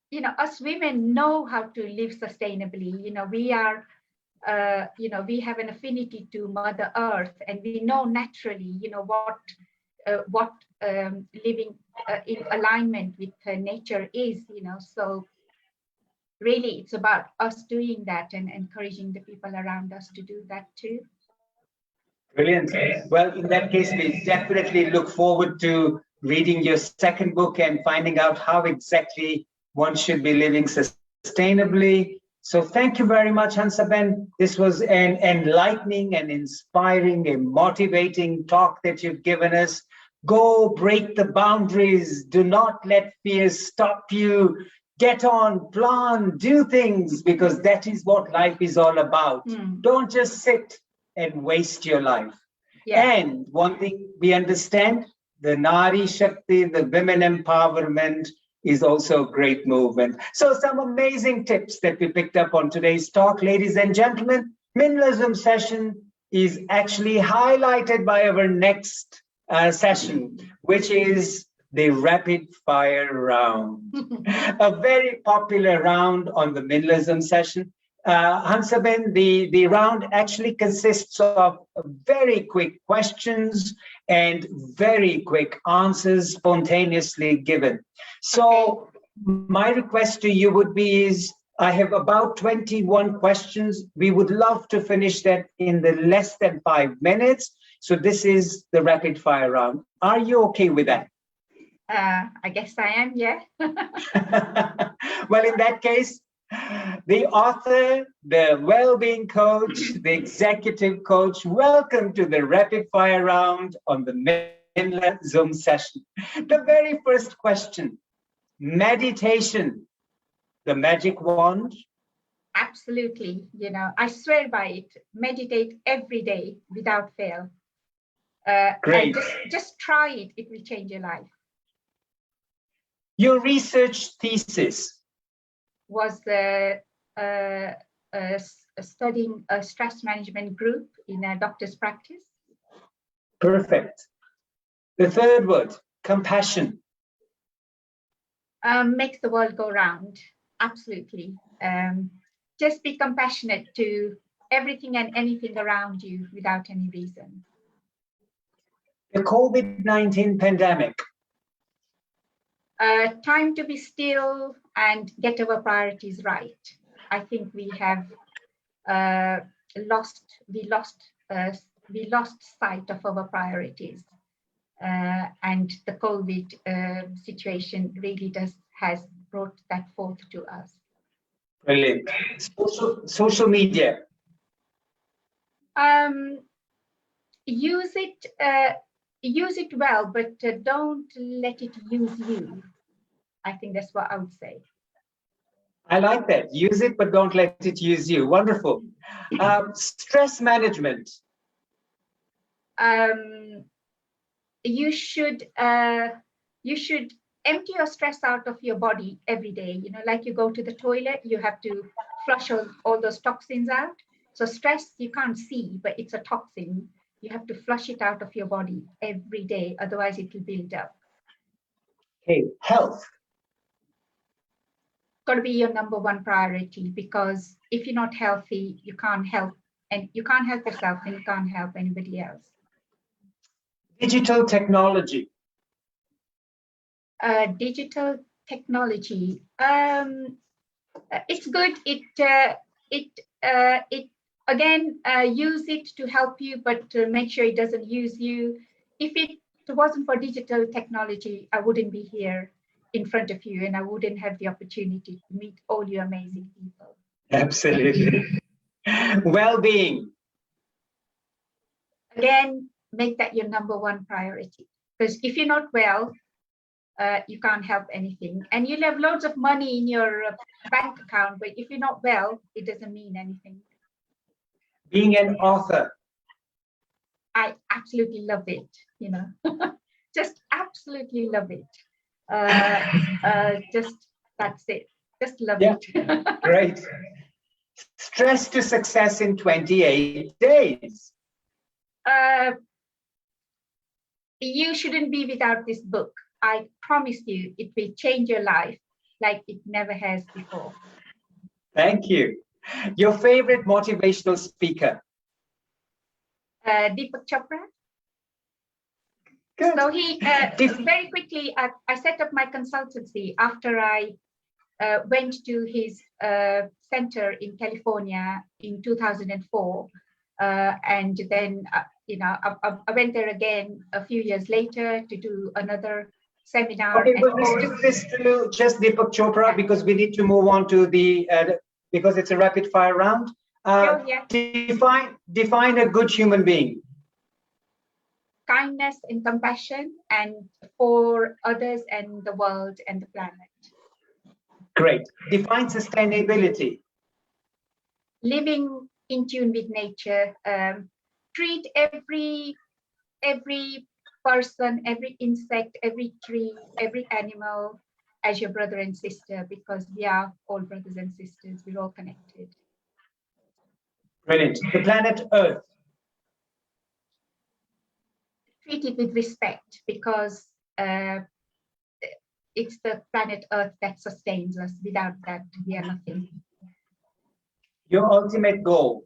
you know, us women know how to live sustainably. You know, we are, you know, we have an affinity to Mother Earth, and we know naturally, you know, what living in alignment with nature is, you know. So really it's about us doing that and encouraging the people around us to do that too. Brilliant. Well, in that case, we definitely look forward to reading your second book and finding out how exactly one should be living sustainably. So thank you very much, Hansa Ben. This was an enlightening and inspiring and motivating talk that you've given us. Go break the boundaries. Do not let fear stop you. Get on, plan, do things, because that is what life is all about. Don't just sit and waste your life. Yeah. And one thing we understand, the Nari Shakti, the women empowerment, is also a great movement. So some amazing tips that we picked up on today's talk. Ladies and gentlemen, MINLA Zoom session is actually highlighted by our next session, which is the rapid fire round. A very popular round on the MINLA Zoom session. Hansa Ben, the round actually consists of very quick questions and very quick answers spontaneously given. So my request to you would be is, I have about 21 questions. We would love to finish that in the less than 5 minutes. So this is the rapid fire round. Are you okay with that? I guess I am, yeah. Well, in that case, the author, the well-being coach, the executive coach, welcome to the rapid fire round on the MINLA Zoom session. The very first question, meditation, the magic wand? Absolutely. I swear by it. Meditate every day without fail. And Great. just try it. It will change your life. Your research thesis Was studying a stress management group in a doctor's practice. perfect. The third word, compassion. Makes the world go round. Absolutely. Just be compassionate to everything and anything around you without any reason. The COVID-19 pandemic. Time to be still and get our priorities right. I think we have lost sight of our priorities, and the COVID situation really has brought that forth to us. Brilliant. Social media. Use it well, but don't let it use you. I think that's what I would say. I like that. Use it, but don't let it use you. Wonderful. Stress management. You should empty your stress out of your body every day. Like you go to the toilet, you have to flush all those toxins out. So stress you can't see, but it's a toxin. You have to flush it out of your body every day, otherwise it will build up. Okay, health. Got to be your number one priority, because if you're not healthy, you can't help yourself, and you can't help anybody else. Digital technology. Digital technology. It's good. It again, use it to help you, but make sure it doesn't use you. If it wasn't for digital technology, I wouldn't be here in front of you, and I wouldn't have the opportunity to meet all you amazing people. Absolutely. Well-being. Again, make that your number one priority, because if you're not well, you can't help anything. And you'll have loads of money in your bank account, but if you're not well, it doesn't mean anything. Being an author. I absolutely love it, just absolutely love it. Just that's it. Just love it. Great. Stress to success in 28 days. You shouldn't be without this book. I promise you, it will change your life like it never has before. Thank you. Your favorite motivational speaker? Deepak Chopra. Good. So he very quickly, I set up my consultancy after I went to his center in California in 2004, and then I went there again a few years later to do another seminar. Okay, and we'll restrict this to just Deepak Chopra, because we need to move on to the because it's a rapid fire round. Sure, yeah. Define a good human being. Kindness and compassion, and for others and the world and the planet. Great. Define sustainability. Living in tune with nature. Treat every person, every insect, every tree, every animal as your brother and sister, because we are all brothers and sisters. We're all connected. Brilliant. The planet Earth. Treat it with respect, because it's the planet Earth that sustains us. Without that, we are nothing. Your ultimate goal.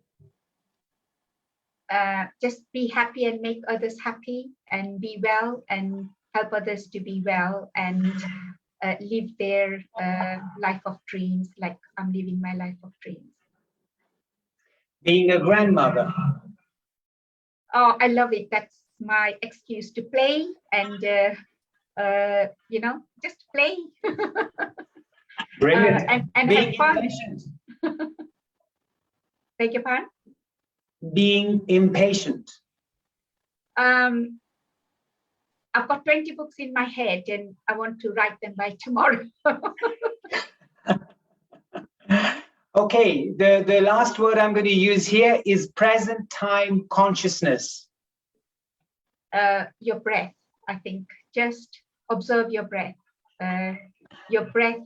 Just be happy and make others happy, and be well and help others to be well, and live their life of dreams like I'm living my life of dreams. Being a grandmother. Oh, I love it. That's my excuse to play and, just play. Brilliant. And being have fun. impatient. Beg your pardon? Being impatient. I've got 20 books in my head and I want to write them by tomorrow. Okay, the last word I'm going to use here is present time consciousness. Your breath, I think. Just observe your breath. Your breath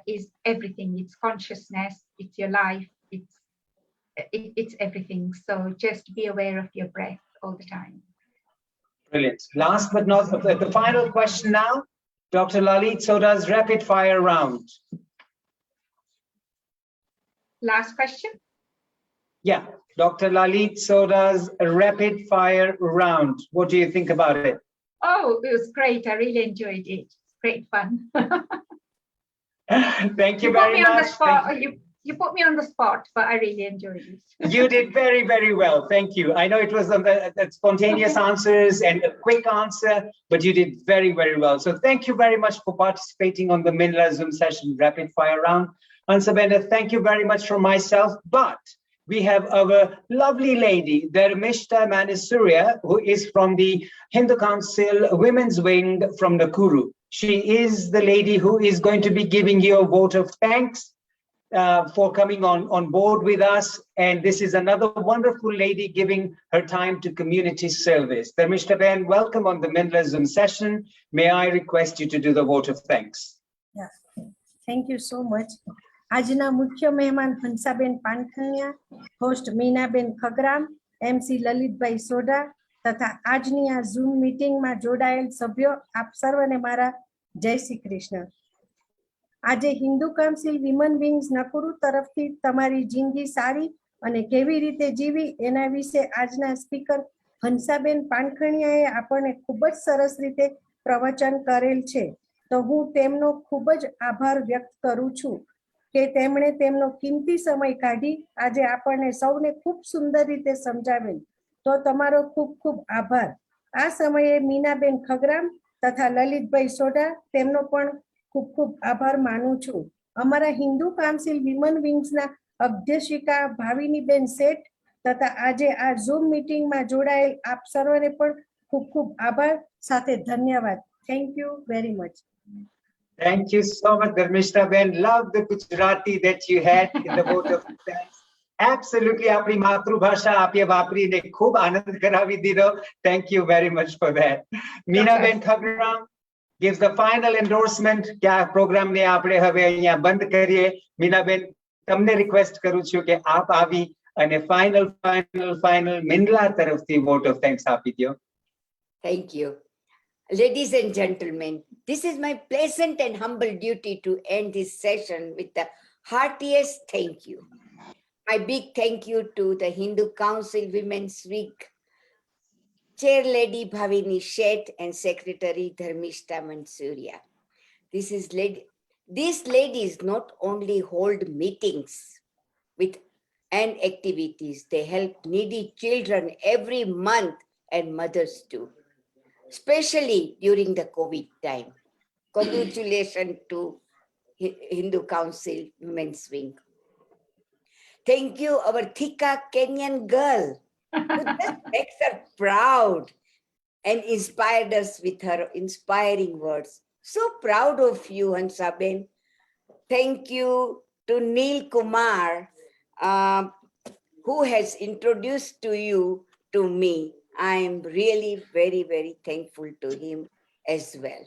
is everything. It's consciousness. It's your life. It's everything. So just be aware of your breath all the time. Brilliant. Last but not the final question now, Dr. Lalit Soda's rapid fire round. Last question. Yeah, Dr. Lalit Soda's rapid fire round. What do you think about it? Oh, it was great. I really enjoyed it. Great fun. Thank you You put very me on the much. spot. You put me on the spot, but I really enjoyed it. You did very, very well. Thank you. I know it was the spontaneous answers and a quick answer, but you did very, very well. So thank you very much for participating on the MINLA Zoom session rapid fire round. Hansa Benda, thank you very much from myself, but we have our lovely lady, Dharmishta Manasuria, who is from the Hindu Council Women's Wing from Nakuru. She is the lady who is going to be giving you a vote of thanks for coming on board with us. And this is another wonderful lady giving her time to community service. Dharmishta Ben, welcome on the MINLA Zoom session. May I request you to do the vote of thanks? Yeah, thank you so much. આજના મુખ્ય મહેમાન Hansaben પાનખનિયા, host Minaben ખગરામ, MC Lalitbhai Sodha તથા આજની આ zoom મીટિંગમાં જોડાયેલ સભ્યો આપ સર્વને મારા જય શ્રી કૃષ્ણ. આજે હિન્દુ કાઉન્સિલ વિમન વિંગ્સ નકુરુ તરફથી તમારી જિંદગી સારી અને કેવી રીતે જીવી એના વિશે આજના સ્પીકર હંસાબેન પાનખણિયાએ આપણને ખૂબ જ સરસ રીતે પ્રવચન કરેલ છે. તો હું તેમનો ખૂબ જ આભાર વ્યક્ત કરું છું કે તેમણે તેમનો કિંમતી સમય કાઢી આજે આપણને સૌને ખૂબ સુંદર રીતે સમજાવેલ. તો તમારો ખૂબ ખૂબ આભાર. આ સમયે મીનાબેન ખગરામ તથા લલિતભાઈ સોઢા તેમનો પણ ખૂબ ખૂબ આભાર માનું છું. અમારા હિન્દુ કાઉન્સિલ વિમન વિંગ્સના અધ્યક્ષિકા ભાવિનીબેન શેઠ તથા આજે આ ઝૂમ મીટિંગમાં જોડાયેલ આપ સર્વને પણ ખૂબ ખૂબ આભાર સાથે ધન્યવાદ. Thank you very much. Thank you so much, Dharmishta Ben. Love the Gujarati that you had in the vote of thanks. Absolutely, apni matrubhasha apye vapri ne khub anand karavi dido. Thank you very much for that. Meena Ben Khagram gives the final endorsement. Kya program ne apne have અહીંયા બંધ કરીએ. Meena Ben, તમને request કરું છું કે આપ આવી અને final MINLA તરફથી vote of thanks આપી દો. Thank you. Ladies and gentlemen, this is my pleasant and humble duty to end this session with the heartiest thank you. My big thank you to the Hindu Council Women's Week, Chair Lady Bhavini Sheth and Secretary Dharmishta Mansuria. These ladies not only hold meetings and activities, they help needy children every month and mothers too, especially during the COVID time. Congratulations to Hindu Council Women's Wing. Thank you, our Thika Kenyan girl, who just makes her proud and inspired us with her inspiring words. So proud of you, Hansaben. Thank you to Neil Kumar, who has introduced you to me. I am really very, very thankful to him as well.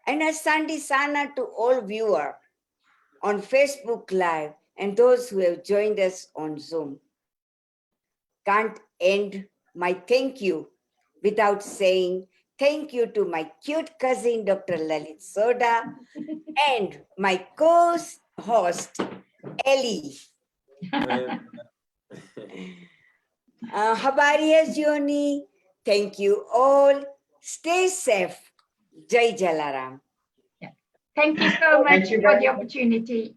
And a Sandi Sana to all viewers on Facebook Live and those who have joined us on Zoom. Can't end my thank you without saying thank you to my cute cousin, Dr. Lalit Soda, and my co-host, Ellie. Habariya Joni, thank you all. Stay safe. Jai Jalaram. Thank you so much Thank you for very the much. opportunity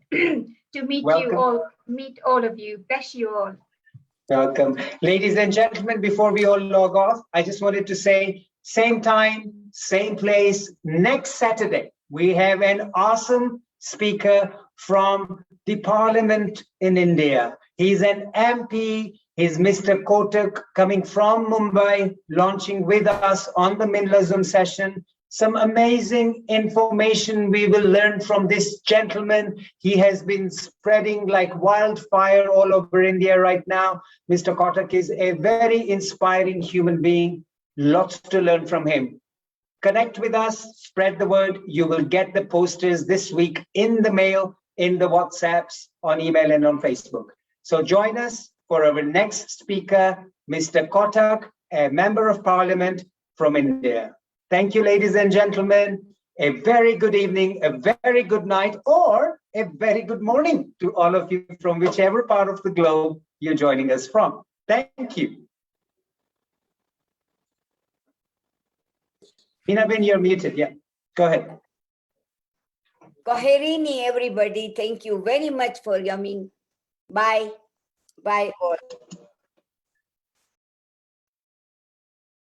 to meet Welcome. you all, meet all of you. Bless you all. Welcome. Ladies and gentlemen, before we all log off, I just wanted to say, same time, same place, next Saturday, we have an awesome speaker from the Parliament in India. He's an MP. He's Mr. Kotak coming from Mumbai, launching with us on the MINLA Zoom session. some amazing information we will learn from this gentleman. He has been spreading like wildfire all over India right now. Mr. Kotak is a very inspiring human being. Lots to learn from him. Connect with us, spread the word. You will get the posters this week in the mail, in the WhatsApps, on email and on Facebook. So join us for our next speaker, Mr. Kotak, a member of parliament from India. Thank you, ladies and gentlemen. A very good evening, a very good night, or a very good morning to all of you from whichever part of the globe you're joining us from. Thank you. Minabin, you're muted. Yeah, go ahead. Koherini, everybody. Thank you very much for coming. Bye. Bye all.